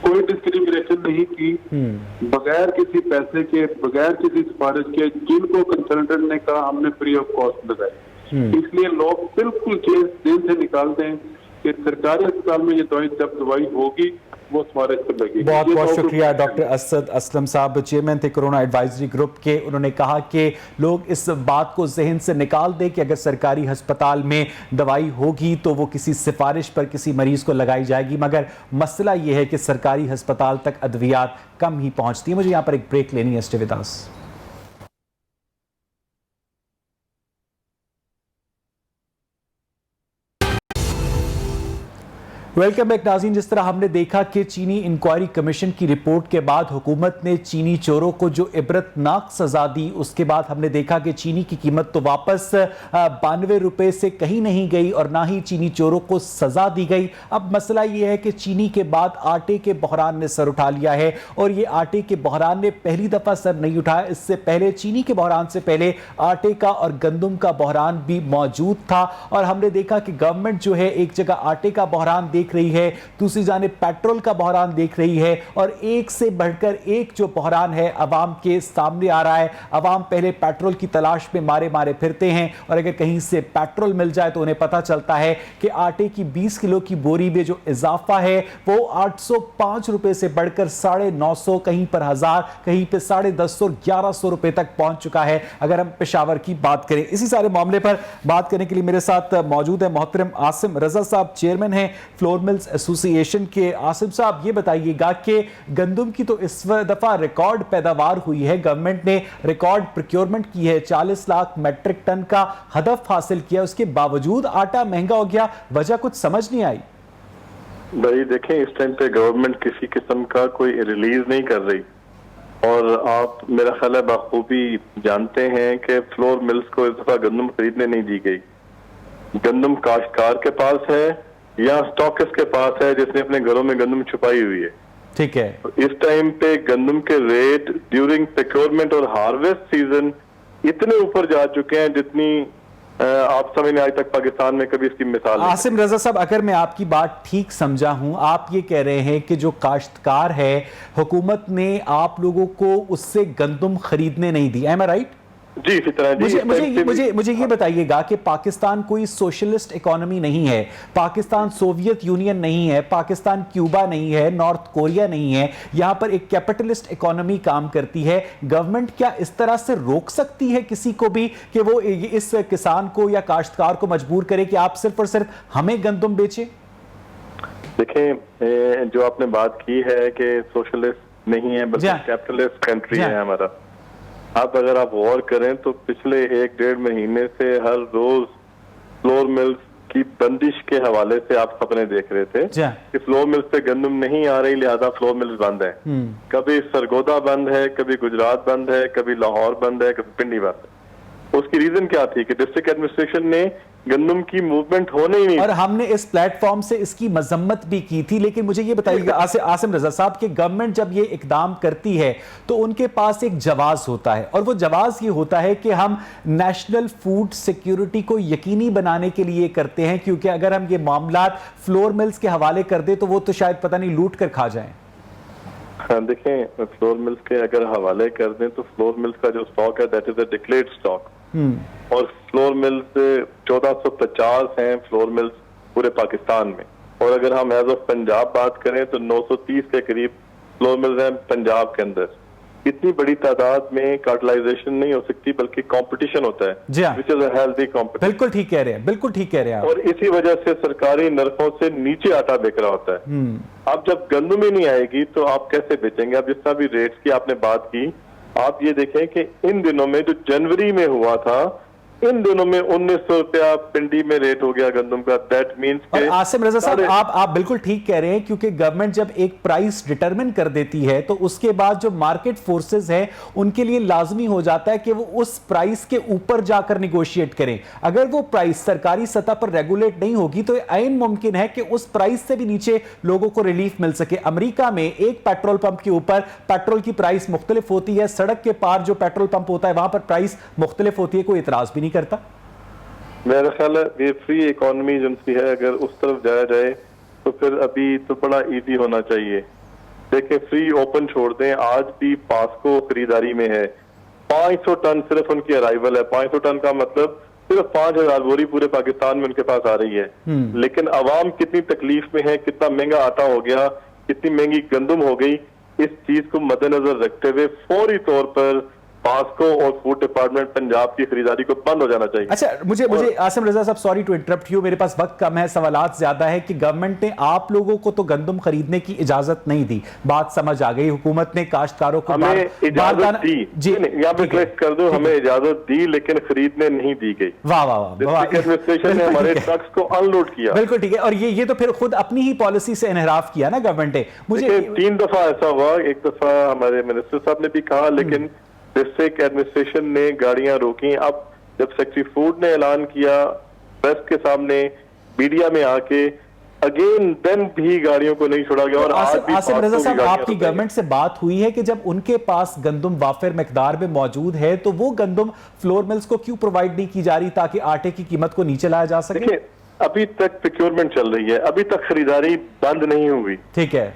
कोई डिस्क्रिमिनेशन नहीं की, बगैर किसी पैसे के, बगैर किसी सिफारिश के। जिनको कंसल्टेंट ने कहा हमने फ्री ऑफ कॉस्ट लगाए। इसलिए लोग बिल्कुल केस जेल से निकालते हैं, कि सरकारी अस्पताल में ये दवाई होगी वो हमारे पर लगेगी।
बहुत बहुत शुक्रिया डॉक्टर असद असलम साहब, चेयरमैन थे कोरोना एडवाइजरी ग्रुप के। उन्होंने कहा कि लोग इस बात को जहन से निकाल दें कि अगर सरकारी अस्पताल में दवाई होगी तो वो किसी सिफारिश पर किसी मरीज को लगाई जाएगी, मगर मसला ये है कि सरकारी अस्पताल तक अद्वियात कम ही पहुंचती है। मुझे यहाँ पर एक ब्रेक लेनी है, stay with us. Welcome back नाज़रीन। जिस तरह हमने देखा कि चीनी इंक्वायरी कमीशन की रिपोर्ट के बाद हुकूमत ने चीनी चोरों को जो इबरतनाक सजा दी, उसके बाद हमने देखा कि चीनी की कीमत तो वापस 92 रुपए से कहीं नहीं गई और ना ही चीनी चोरों को सजा दी गई। अब मसला यह है कि चीनी के बाद आटे के बहरान ने सर उठा लिया है और ये आटे के बहरान ने पहली दफा सर नहीं उठाया। इससे पहले चीनी के बहरान से पहले आटे का और गंदम का बहरान भी मौजूद था और हमने देखा कि गवर्नमेंट जो है एक जगह आटे का बहरान देख रही है, दूसरी जानिब पेट्रोल का बहरान देख रही है और एक से बढ़कर एक जो बहरान है अवाम के सामने आ रहा है। अवाम पहले पेट्रोल की तलाश में मारे मारे फिरते हैं और अगर कहीं से पेट्रोल मिल जाए तो उन्हें पता चलता है कि आटे की 20 किलो की बोरी में जो इजाफा है वो 805 रुपए से बढ़कर 950, कहीं पर 1000, कहीं पे 1050 और 1100 रुपए तक पहुंच चुका है अगर हम पेशावर की बात करें। इसी सारे मामले पर बात करने के लिए मेरे साथ मौजूद है मोहतरम आसिम रजा साहब, चेयरमैन हैं फ्लोर मिल्स एसोसिएशन के। आसिम साहब, ये बताइएगा कि गंदम की तो इस दफा रिकॉर्ड पैदावार हुई है, गवर्नमेंट ने रिकॉर्ड प्रोक्योरमेंट की है, 40 लाख मेट्रिक टन का हदफ हासिल किया, उसके बावजूद आटा महंगा हो गया, वजह कुछ समझ नहीं आई।
भाई देखें, इस टाइम पे गवर्नमेंट किसी किस्म का कोई रिलीज नहीं कर रही और आप मेरा ख्याल है बखूबी जानते हैं कि फ्लोर मिल्स को इस दफा गंदम खरीदने नहीं दी गई। गंदम काश्तकार के पास है या स्टॉकिस्ट के पास है जिसने अपने घरों में गंदम छुपाई हुई है।
ठीक है,
इस टाइम पे गंदम के रेट ड्यूरिंग प्रोक्योरमेंट और हार्वेस्ट सीजन इतने ऊपर जा चुके हैं जितनी आप समझ आज तक पाकिस्तान में कभी इसकी मिसाल नहीं।
आसिम रजा साहब, अगर मैं आपकी बात ठीक समझा हूं, आप ये कह रहे हैं कि जो काश्तकार है हुकूमत ने आप लोगों को उससे गंदम खरीदने नहीं दी, एम आई राइट?
जी, इसी तरह
मुझे ये बताइएगा कि पाकिस्तान कोई सोशलिस्ट इकोनॉमी नहीं है, पाकिस्तान सोवियत यूनियन नहीं है, पाकिस्तान क्यूबा नहीं है, नॉर्थ कोरिया नहीं है, यहां पर एक कैपिटलिस्ट इकोनॉमी काम करती है। गवर्नमेंट क्या इस तरह से रोक सकती है किसी को भी कि वो इस किसान को या काश्तकार को मजबूर करे कि आप सिर्फ और सिर्फ हमें गंदम बेचे?
देखें, जो आपने बात की है कि सोशलिस्ट नहीं है बल्कि कैपिटलिस्ट कंट्री है हमारा। अब अगर आप गौर करें तो पिछले 1-1.5 महीने से हर रोज फ्लोर मिल्स की बंदिश के हवाले से आप खबरें देख रहे थे कि फ्लोर मिल्स पे गंदम नहीं आ रही, लिहाजा फ्लोर मिल्स बंद है। कभी सरगोदा बंद है, कभी गुजरात बंद है, कभी लाहौर बंद है, कभी पिंडी बंद है। उसकी रीजन क्या थी कि डिस्ट्रिक्ट एडमिनिस्ट्रेशन ने गंदम की मूवमेंट होने ही नहीं, और
हमने इस प्लेटफॉर्म से इसकी मजम्मत भी की थी। लेकिन मुझे ये बताइएगा आसिम रजा साहब कि गवर्नमेंट जब ये इकदाम करती है तो उनके पास एक जवाज होता है और वो जवाज ये होता है कि हम नेशनल फूड सिक्योरिटी को यकीनी बनाने के लिए करते हैं, क्योंकि अगर हम ये मामला फ्लोर मिल्स के हवाले कर दे तो वो तो शायद पता नहीं लूट कर खा जाएं।
हाँ, देखें, फ्लोर मिल्स के अगर हवाले कर दें तो फ्लोर मिल्स का जो स्टॉक है that is a declared stock और फ्लोर मिल्स 1450 हैं फ्लोर मिल्स पूरे पाकिस्तान में। और अगर हम एज ऑफ पंजाब बात करें तो 930 के करीब फ्लोर मिल्स हैं पंजाब के अंदर। इतनी बड़ी तादाद में कार्टलाइजेशन नहीं हो सकती बल्कि कंपटीशन होता है, which is a healthy competition.
बिल्कुल ठीक कह रहे हैं, बिल्कुल ठीक कह रहे हैं।
और इसी वजह से सरकारी नरफों से नीचे आटा बिक रहा होता है। अब जब गंदम ही नहीं आएगी तो आप कैसे बेचेंगे? अब जिस तरह भी रेट्स की आपने बात की, आप ये देखें कि इन दिनों में जो जनवरी में हुआ था, इन दिनों में 1900 रुपया पिंडी में रेट हो गया गंदम का। दैट मींस
आसिम रजा साहब, आप बिल्कुल ठीक कह रहे हैं, क्योंकि गवर्नमेंट जब एक प्राइस डिटरमिन कर देती है तो उसके बाद जो मार्केट फोर्सेस हैं उनके लिए लाजमी हो जाता है कि वो उस प्राइस के ऊपर जाकर निगोशिएट करें। अगर वो प्राइस सरकारी सतह पर रेगुलेट नहीं होगी तो ऐन मुमकिन है कि उस प्राइस से भी नीचे लोगों को रिलीफ मिल सके। अमेरिका में एक पेट्रोल पंप के ऊपर पेट्रोल की प्राइस मुख्तलिफ होती है, सड़क के पार जो पेट्रोल पंप होता है वहां पर प्राइस मुख्तलिफ होती है, कोई इतराज भी नहीं करता।
मेरा ख्याल है ये फ्री इकोनॉमी जो है अगर उस तरफ जाया जाए तो फिर अभी तो बड़ा इजी होना चाहिए। देखिए, फ्री ओपन छोड़ दें, आज भी पास्को खरीदारी में है, 500 टन सिर्फ उनकी अराइवल है। 500 टन का मतलब सिर्फ 5,000 बोरी पूरे पाकिस्तान में उनके पास आ रही है। लेकिन अवाम कितनी तकलीफ में है, कितना महंगा आटा हो गया, कितनी महंगी गंदम हो गई, इस चीज को मद्देनजर रखते हुए फौरी तौर पर पास्को और फूड डिपार्टमेंट पंजाब की खरीदारी को बंद हो जाना चाहिए।
अच्छा, मुझे आसिम रजा साहब, सॉरी टू इंटरप्ट यू, मेरे पास वक्त कम है, सवालात ज्यादा है कि गवर्नमेंट ने आप लोगों को तो गंदम खरीदने की इजाजत नहीं दी, बात समझ आ गई, हुकूमत ने काश्तकारों को
हमें इजाजत दी,
जी
यहाँ पे क्लिक कर दो, हमें इजाजत दी लेकिन खरीदने नहीं दी गई।
वाह वाह वाह,
एडमिनिस्ट्रेशन ने हमारे ट्रक्स को अनलोड किया।
बिल्कुल ठीक है, और ये तो फिर खुद अपनी ही पॉलिसी से इनहराफ किया ना गवर्नमेंट ने। मुझे
3 दफा ऐसा हुआ, एक दफा हमारे मिनिस्टर साहब ने भी कहा, लेकिन डिस्ट्रिक्ट एडमिनिस्ट्रेशन ने गाड़ियां रोकी। अब जब सेक्रेटरी फूड ने ऐलान किया प्रेस के सामने, मीडिया में आके, अगेन देन भी गाड़ियों को नहीं छोड़ा गया। और
आसिम रजा साहब, आपकी गवर्नमेंट से बात हुई है कि जब उनके पास गंदम वाफिर मिकदार में मौजूद है तो वो गंदम फ्लोर मिल्स को क्यों प्रोवाइड नहीं की जा रही ताकि आटे की कीमत को नीचे लाया जा सके?
देखिए, अभी तक प्रोक्योरमेंट चल रही है, अभी तक खरीदारी बंद नहीं हुई।
ठीक है,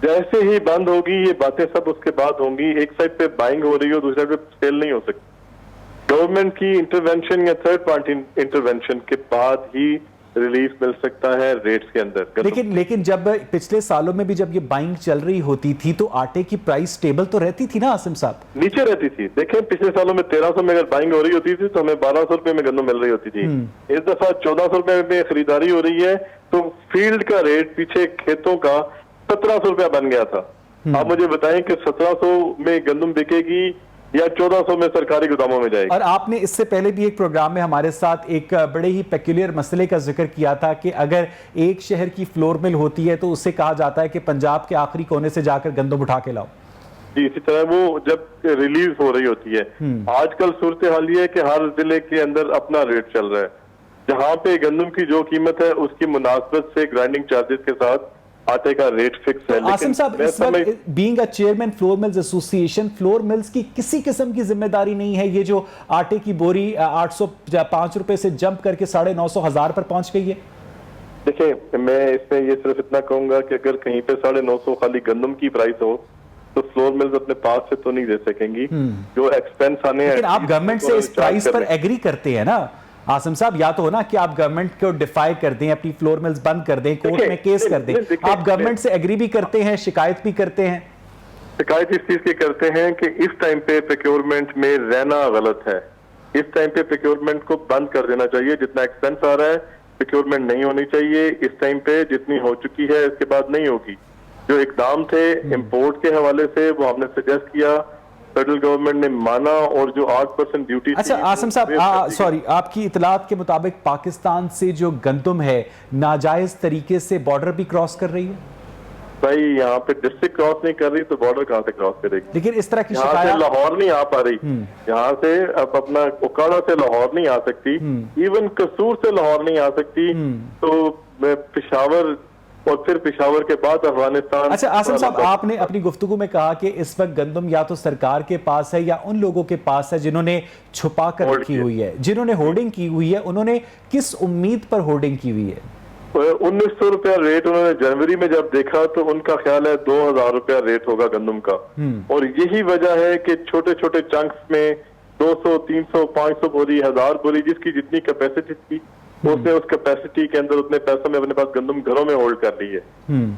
जैसे ही बंद होगी ये बातें सब उसके बाद होंगी। एक साइड पे बाइंग हो रही हो, दूसरी साइड पे सेल नहीं हो सकती। गवर्नमेंट की इंटरवेंशन या थर्ड पार्टी इंटरवेंशन के बाद ही रिलीफ मिल सकता है रेट्स के अंदर।
लेकिन जब पिछले सालों में भी जब ये बाइंग चल रही होती थी तो आटे की प्राइस स्टेबल तो रहती थी ना आसिम साहब?
नीचे रहती थी। देखें, पिछले सालों में 1300 में अगर बाइंग हो रही होती थी तो हमें 1200 रुपए में गंदम मिल रही होती थी। इस दफा 1400 रुपए में खरीदारी हो रही है, तो फील्ड का रेट पीछे खेतों का 1700 रुपया बन गया था। आप मुझे बताएं कि 1700 में गंदम बिकेगी या 1400 में सरकारी गोदामों में जाएगी?
और आपने इससे पहले भी एक प्रोग्राम में हमारे साथ एक बड़े ही पेक्यूलियर मसले का जिक्र किया था कि अगर एक शहर की फ्लोर मिल होती है तो उससे कहा जाता है कि पंजाब के आखिरी कोने से जाकर गंदम उठा के लाओ।
जी, इसी तरह वो जब रिलीज हो रही होती है। आजकल सूरत हाल ये है कि हर जिले के अंदर अपना रेट चल रहा है। जहां पे गंदम की जो कीमत है उसकी मुनासबत से ग्राइंडिंग चार्जेस के साथ आटे का रेट फिक्स है।
आसिम साहब, इस वक्त being a chairman flour mills association, flour mills की किसी किस्म की जिम्मेदारी नहीं है ये जो आटे की बोरी 805 रुपए से जंप करके 950 1000 पर पहुंच गई है?
देखिए, मैं इसमें ये सिर्फ इतना कहूंगा कि अगर कहीं पे 950 खाली गंदम की प्राइस हो तो फ्लोर मिल्स अपने पास से तो नहीं दे सकेंगी। जो एक्सपेंस आने हैं,
लेकिन आप गवर्नमेंट से इस प्राइस पर एग्री करते हैं ना आसिम साहब? या तो हो ना कि आप गवर्नमेंट को डिफाई कर दें, अपनी फ्लोर मिल्स बंद कर दें, कोर्ट में केस कर दें। आप गवर्नमेंट से एग्री भी करते हैं, शिकायत भी करते हैं?
शिकायत इस चीज की करते हैं कि इस टाइम पे प्रोक्योरमेंट में रहना गलत है। इस टाइम पे प्रोक्योरमेंट को बंद कर देना चाहिए। जितना एक्सपेंस आ रहा है प्रोक्योरमेंट नहीं होनी चाहिए इस टाइम पे। जितनी हो चुकी है इसके बाद नहीं होगी। जो इकदाम थे इंपोर्ट के हवाले से वो हमने सजेस्ट किया, फेडरल गवर्नमेंट ने माना, और जो 8% ड्यूटी।
अच्छा आसिम साहब, सॉरी, आपकी इतलात के मुताबिक पाकिस्तान से जो गंदम है नाजायज तरीके से बॉर्डर भी क्रॉस कर रही है?
भाई, यहाँ पे डिस्ट्रिक्ट क्रॉस नहीं कर रही तो बॉर्डर कहाँ से क्रॉस करेगी?
लेकिन इस तरह की
यहाँ से लाहौर नहीं आ पा रही, यहाँ से अब अपना उकाड़ा से लाहौर नहीं आ सकती, इवन कसूर से लाहौर नहीं आ सकती, तो पेशावर और फिर पेशावर के बाद अफगानिस्तान।
अच्छा आसिम साहब, आपने अपनी गुफ्तगू में कहा कि इस वक्त गंदम या तो सरकार के पास है या उन लोगों के पास है जिन्होंने छुपा कर रखी हुई है, जिन्होंने होर्डिंग की हुई है। उन्होंने किस उम्मीद पर होर्डिंग की हुई है?
1900 रुपया रेट उन्होंने जनवरी में जब देखा तो उनका ख्याल है 2000 रुपया रेट होगा गंदम का। और यही वजह है कि छोटे छोटे चंक्स में 200, 300, 500 बोरी, 1000 बोरी, जिसकी जितनी कैपेसिटी थी उसने उस कैपेसिटी के अंदर उतने पैसों में अपने पास गंदम घरों में होल्ड कर ली है।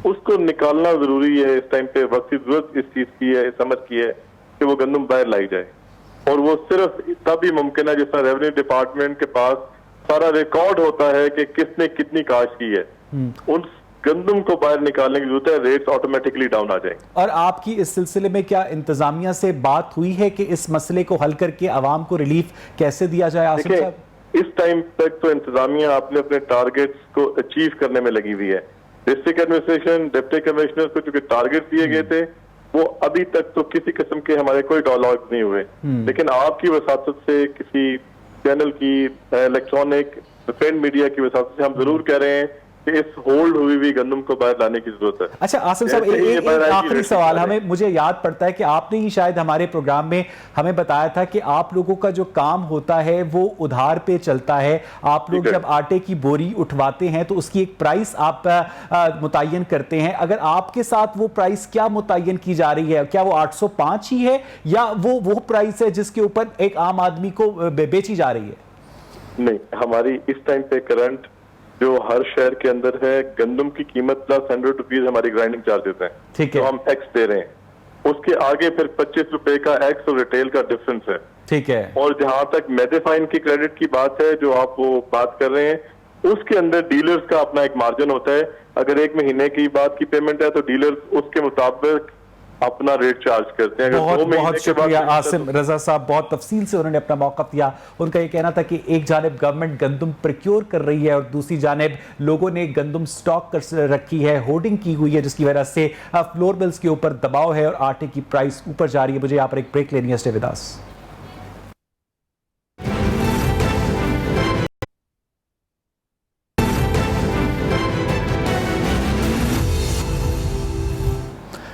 उसको निकालना जरूरी है। इस टाइम पे वक्त की जरूरत इस चीज की है, समझ की है कि वो गंदम बाहर लाई जाए, और वो सिर्फ तभी मुमकिन है जिस तरह रेवेन्यू डिपार्टमेंट के पास सारा रिकॉर्ड होता है कि किसने कितनी काश की है। उन गंदम को बाहर निकालने की जरूरत है, रेट्स ऑटोमेटिकली डाउन आ जाएंगे।
और आपकी इस सिलसिले में क्या इंतजामिया से बात हुई है कि इस मसले को हल करके आवाम को रिलीफ कैसे दिया जाए? आसिम साहब,
इस टाइम तक तो इंतजामिया आपने अपने टारगेट्स को अचीव करने में लगी हुई है। डिस्ट्रिक्ट एडमिनिस्ट्रेशन, डिप्टी कमिश्नर को चूंकि टारगेट दिए गए थे वो अभी तक तो किसी किस्म के हमारे कोई डायलॉग नहीं हुए। लेकिन आपकी वसातत से, किसी चैनल की, इलेक्ट्रॉनिक प्रिंट मीडिया की वसातत से हम जरूर कह रहे हैं कि इस होल्ड हुई हुई गंदम को बाहर लाने की जरूरत है।
अच्छा आसिम साहब, एक आखिरी सवाल, हमें मुझे याद पड़ता है कि आपने ही शायद हमारे प्रोग्राम में हमें बताया था कि आप लोगों का जो काम होता है वो उधार पे चलता है। आप लोग जब आटे की बोरी उठवाते हैं तो उसकी एक प्राइस आप मुतय्यन करते हैं। अगर आपके साथ वो प्राइस क्या मुतय्यन की जा रही है? क्या वो 805 ही है या वो प्राइस है जिसके ऊपर एक आम आदमी को बेची जा रही है?
नहीं, हमारी इस टाइम पे करंट जो हर शहर के अंदर है, गंदम की कीमत प्लस 100 रुपीज हमारी ग्राइंडिंग चार्जेस हैं,
ठीक है,
तो हम एक्स दे रहे हैं। उसके आगे फिर 25 रुपए का एक्स और रिटेल का डिफरेंस है,
ठीक है।
और जहां तक मेडिफाइन की क्रेडिट की बात है जो आप वो बात कर रहे हैं, उसके अंदर डीलर्स का अपना एक मार्जिन होता है। अगर 1 महीने की बात की पेमेंट है तो डीलर्स उसके मुताबिक अपना रेट चार्ज करते हैं।
बहुत बहुत शुक्रिया आसिम रजा साहब, बहुत तफसील से उन्होंने अपना मौक़िफ़ दिया। उनका ये कहना था कि एक जानिब गवर्नमेंट गंदम प्रोक्योर कर रही है और दूसरी जानिब लोगों ने गंदम स्टॉक कर रखी है, होर्डिंग की हुई है, जिसकी वजह से फ्लोर बिल्स के ऊपर दबाव है और आटे की प्राइस ऊपर जा रही है। मुझे यहाँ पर एक ब्रेक लेनी है, स्टे विद अस।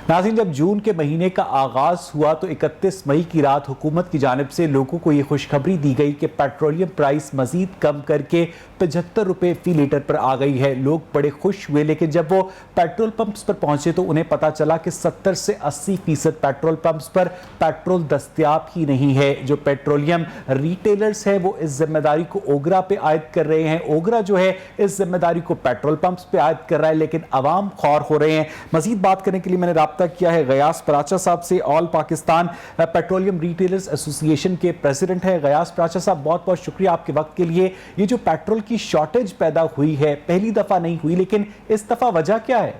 नाज़रीन, जब जून के महीने का आगाज हुआ तो 31 मई की रात हुकूमत की जानिब से लोगों को ये खुशखबरी दी गई कि पेट्रोलियम प्राइस मजीद कम करके 75 रुपये फी लीटर पर आ गई है। लोग बड़े खुश हुए, लेकिन जब वो पेट्रोल पंप्स पर पहुंचे तो उन्हें पता चला कि 70 से 80% पेट्रोल पंप्स पर पेट्रोल दस्तयाब ही नहीं है। जो पेट्रोलियम रिटेलर्स हैं वो इस जिम्मेदारी को ओगरा पे आयद कर रहे हैं, ओगरा जो है इस जिम्मेदारी को पेट्रोल पंप्स पे आयद कर रहा है, लेकिन अवाम खौर हो रहे हैं। मजीद बात करने के लिए मैंने राब्ता किया है गयास पराचा साहब से, all Pakistan petroleum retailers association के प्रेसिडेंट है। गयास पराचा साहब, बहुत बहुत शुक्रिया आपके वक्त के लिए। ये जो पेट्रोल की शॉर्टेज पैदा हुई है, पहली दफा नहीं हुई, लेकिन इस दफा वजह क्या है?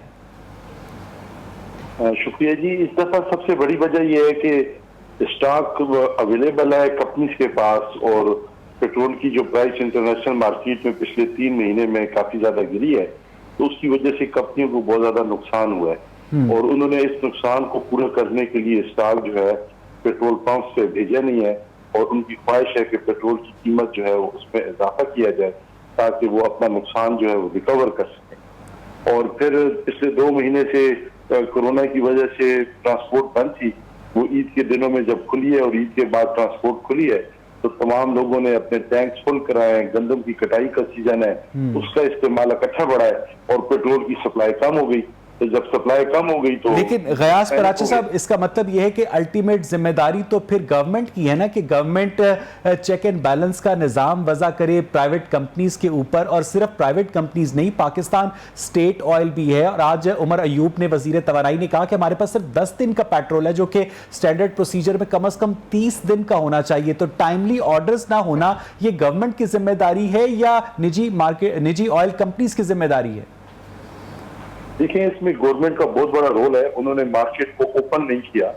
शुक्रिया जी। इस दफा सबसे बड़ी वजह यह है कि स्टॉक अवेलेबल है कंपनीज के पास, और पेट्रोल की जो प्राइस इंटरनेशनल मार्केट में पिछले 3 महीने में काफी ज्यादा गिरी है, तो उसकी वजह से कंपनियों को बहुत ज्यादा नुकसान हुआ है, और उन्होंने इस नुकसान को पूरा करने के लिए स्टॉक जो है पेट्रोल पंप पे भेजा नहीं है, और उनकी ख्वाहिश है कि पेट्रोल की कीमत जो है वो उसमें इजाफा किया जाए ताकि वो अपना नुकसान जो है वो रिकवर कर सकें। और फिर पिछले 2 महीने से कोरोना की वजह से ट्रांसपोर्ट बंद थी, वो ईद के दिनों में जब खुली है और ईद के बाद ट्रांसपोर्ट खुली है तो तमाम लोगों ने अपने टैंक्स फुल कराए हैं। गंदम की कटाई का सीजन है, उसका इस्तेमाल इकट्ठा बढ़ा है और पेट्रोल की सप्लाई कम हो गई। तो जब सप्लाई कम हो गई तो,
लेकिन गयास पराचा साहब, इसका मतलब यह है कि अल्टीमेट जिम्मेदारी तो फिर गवर्नमेंट की है ना, कि गवर्नमेंट चेक एंड बैलेंस का निजाम वजह करे प्राइवेट कंपनीज के ऊपर, और सिर्फ प्राइवेट कंपनीज नहीं, पाकिस्तान स्टेट ऑयल भी है। और आज उमर अयूब ने, वजीर तवानाई ने कहा कि हमारे पास सिर्फ 10 दिन का पेट्रोल है, जो कि स्टैंडर्ड प्रोसीजर में कम से कम 30 दिन का होना चाहिए। तो टाइमली ऑर्डर्स ना होना ये गवर्नमेंट की जिम्मेदारी है या निजी ऑयल कंपनीज की जिम्मेदारी है?
देखिए, इसमें गवर्नमेंट का बहुत बड़ा रोल है। उन्होंने मार्केट को ओपन नहीं किया।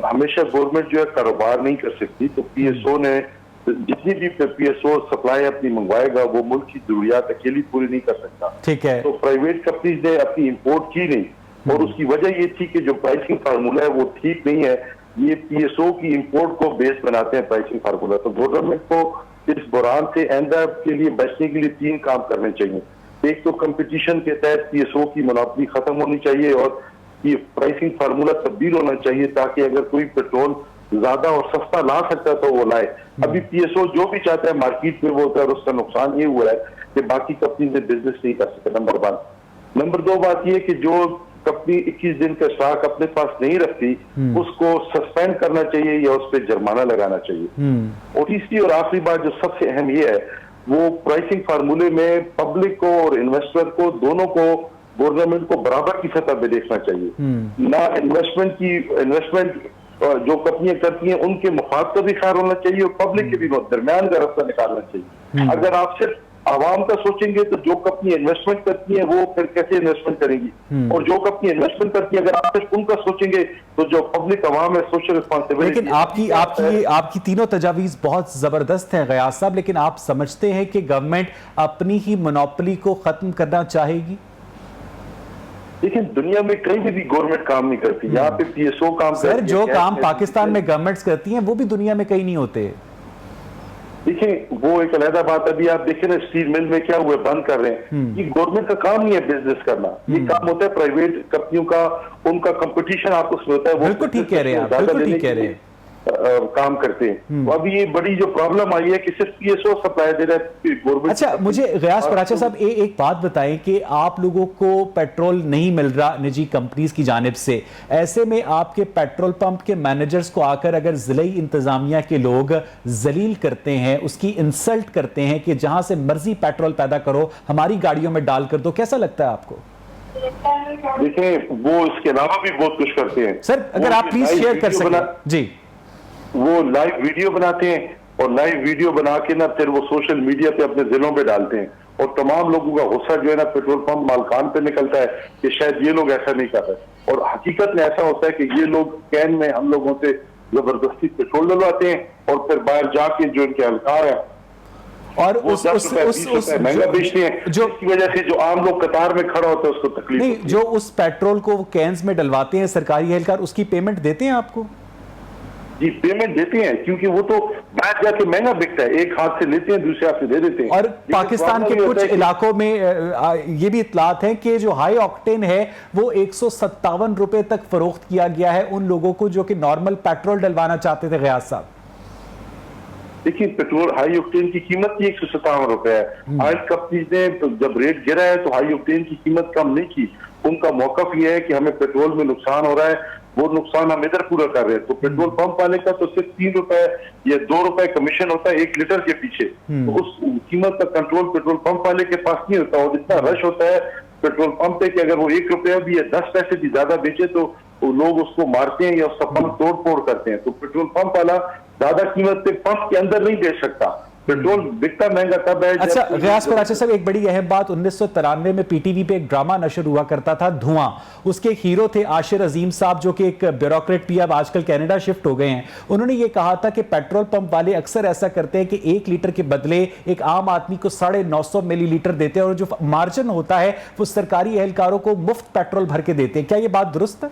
हमेशा गवर्नमेंट जो है कारोबार नहीं कर सकती, तो पीएसओ ने जितनी भी पीएसओ सप्लाई अपनी मंगवाएगा वो मुल्क की जरूरियात अकेली पूरी नहीं कर सकता।
ठीक है।
तो प्राइवेट कंपनीज ने अपनी इंपोर्ट की नहीं, और उसकी वजह ये थी कि जो प्राइसिंग फार्मूला है वो ठीक नहीं है। ये पीएसओ की इंपोर्ट को बेस बनाते हैं प्राइसिंग फार्मूला। तो गवर्नमेंट को इस बुरान से आइंदा के लिए बचने के लिए 3 काम करने चाहिए। एक तो कंपटीशन के तहत पीएसओ की मोनोपोली खत्म होनी चाहिए, और ये प्राइसिंग फार्मूला तब्दील होना चाहिए ताकि अगर कोई पेट्रोल ज्यादा और सस्ता ला सकता है तो वो लाए। अभी पीएसओ जो भी चाहता है मार्केट में वो होता है, और उसका नुकसान ये हुआ है कि बाकी कंपनी से बिजनेस नहीं कर सकते। नंबर 1। नंबर 2 बात ये कि जो कंपनी 21 दिन का स्टॉक अपने पास नहीं रखती उसको सस्पेंड करना चाहिए या उस पर जुर्माना लगाना चाहिए। और तीसरी और आखिरी बात जो सबसे अहम ये है, वो प्राइसिंग फार्मूले में पब्लिक को और इन्वेस्टर को दोनों को गवर्नमेंट को बराबर की सतह पे देखना चाहिए। ना इन्वेस्टमेंट जो कंपनियां करती हैं उनके मुफाद का भी ख्याल होना चाहिए, और पब्लिक के भी दरमियान का रास्ता निकालना चाहिए। अगर आप सिर्फ आवाम का सोचेंगे तो जो कंपनी इन्वेस्टमेंट करती है वो फिर कैसे इन्वेस्टमेंट करेगी, और जो कंपनी इन्वेस्टमेंट करती है अगर आप सिर्फ उनका सोचेंगे तो जो पब्लिक आवाम है सोशल रिस्पॉन्सिबिलिटी।
लेकिन आपकी तीनों तजावीज बहुत जबरदस्त हैं गयास साहब, लेकिन आप समझते हैं कि गवर्नमेंट अपनी ही मोनोपोली को खत्म करना चाहेगी?
लेकिन दुनिया में कहीं भी गवर्नमेंट काम नहीं करती, यहाँ पे पीएसओ काम करती है।
सर, जो काम पाकिस्तान में गवर्नमेंट्स करती हैं वो भी दुनिया में कहीं नहीं होते।
देखिए, वो एक अलग बात। अभी आप देखें ना स्टील मिल में क्या हुआ, बंद कर रहे हैं। ये गवर्नमेंट का काम नहीं है बिजनेस करना, ये काम होता है प्राइवेट कंपनियों का। उनका कंपटीशन आपस में होता है।
बिल्कुल ठीक कह रहे हैं आप, बिल्कुल ठीक कह रहे हैं।
काम करते हैं। तो अभी ये बड़ी जो प्रॉब्लम आई है कि सिर्फ PSO सप्लाई दे रहा है गवर्नमेंट।
अच्छा, मुझे गयास पराचा साहब एक बात बताएं कि आप लोगों को पेट्रोल नहीं मिल रहा निजी कंपनीज की जानिब से, ऐसे में आपके पेट्रोल पंप के मैनेजर्स को आकर अगर जिले इंतजामिया के लोग जलील करते हैं, उसकी इंसल्ट करते हैं कि जहां से मर्जी पेट्रोल पैदा करो, हमारी गाड़ियों में डाल कर दो, कैसा लगता है आपको?
देखें, वो इसके अलावा भी बहुत कुछ करते हैं
सर, अगर आप प्लीज शेयर कर सकें। जी,
वो लाइव वीडियो बनाते हैं और लाइव वीडियो बना के ना फिर वो सोशल मीडिया पे अपने जिलों पे डालते हैं और तमाम लोगों का गुस्सा जो है ना पेट्रोल पंप मालकान पे निकलता है कि शायद ये लोग ऐसा नहीं कर रहे, और हकीकत में ऐसा होता है कि ये लोग कैन में हम लोगों से जबरदस्ती पेट्रोल डलवाते हैं और फिर बाहर जाके जो इनके एहलकार है
और
उस महंगा बेचते हैं, जो की वजह से जो आम लोग कतार में खड़ा होता है उसको तकलीफ
नहीं। जो उस पेट्रोल को कैंस में डलवाते हैं सरकारी एहलकार, उसकी पेमेंट देते हैं आपको?
जी, पेमेंट देते हैं, क्योंकि वो तो बाहर जाके महंगा बिकता है, एक हाथ से लेते हैं दूसरे हाथ से दे देते हैं।
और पाकिस्तान के कुछ इलाकों में ये भी इत्तलात है कि जो हाई ऑक्टेन है वो 157 रुपए तक फरोख्त किया गया है उन लोगों को जो कि नॉर्मल पेट्रोल डलवाना चाहते थे। गयास साहब,
देखिए, पेट्रोल हाई ऑक्टेन की कीमत ही 157 रुपए है। ऑयल कंपनी ने जब रेट गिरा है तो हाई ऑक्टेन की कीमत कम नहीं की। उनका मौकफ यह है कि हमें पेट्रोल में नुकसान हो रहा है, वो नुकसान हम इधर पूरा कर रहे हैं। तो पेट्रोल पंप वाले का तो सिर्फ 3 रुपए या 2 रुपए कमीशन होता है 1 लीटर के पीछे, तो उस कीमत का कंट्रोल पेट्रोल पंप वाले के पास नहीं होता। और इतना रश होता है पेट्रोल पंप पे कि अगर वो 1 रुपया भी या 10 पैसे भी ज्यादा बेचे तो वो लोग उसको मारते हैं या उसका पंप तोड़ फोड़ करते हैं। तो पेट्रोल पंप वाला ज्यादा कीमत पे पंप के अंदर नहीं बेच सकता। पेट्रोल बिकता महंगा तब है।
अच्छा, गयास पराचा साहब, एक बड़ी अहम बात, 1993 में PTV पे एक ड्रामा नशर हुआ करता था धुआं। उसके एक हीरो थे आशिर अजीम साहब, जो कि एक ब्यूरोक्रेट भी अब आजकल कनाडा शिफ्ट हो गए हैं। उन्होंने ये कहा था कि पेट्रोल पंप वाले अक्सर ऐसा करते हैं कि 1 लीटर के बदले एक आम आदमी को 950 मिलीलीटर देते हैं और जो मार्जिन होता है वो सरकारी एहलकारों को मुफ्त पेट्रोल भर के देते हैं। क्या ये बात दुरुस्त है?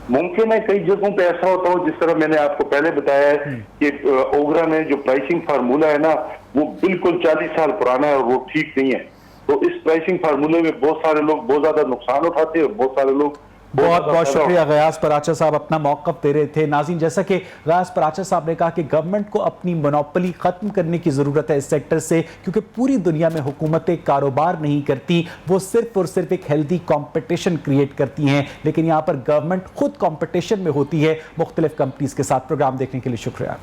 मुमकिन है, कई जगहों पे ऐसा होता हो, जिस तरह मैंने आपको पहले बताया है कि ओगरा में जो प्राइसिंग फार्मूला है ना वो बिल्कुल 40 साल पुराना है और वो ठीक नहीं है। तो इस प्राइसिंग फार्मूले में बहुत सारे लोग बहुत ज्यादा नुकसान उठाते हैं और बहुत सारे लोग
बहुत बहुत शुक्रिया गयास पराचा साहब, अपना मौक़िफ़ दे रहे थे। नाज़रीन, जैसा कि गयास पराचा साहब ने कहा कि गवर्नमेंट को अपनी मोनोपोली खत्म करने की ज़रूरत है इस सेक्टर से, क्योंकि पूरी दुनिया में हुकूमतें कारोबार नहीं करती, वो सिर्फ और सिर्फ एक हेल्दी कंपटीशन क्रिएट करती हैं। लेकिन यहाँ पर गवर्नमेंट खुद कंपटीशन में होती है मुख्तलिफ कंपनीज के साथ। प्रोग्राम देखने के लिए शुक्रिया।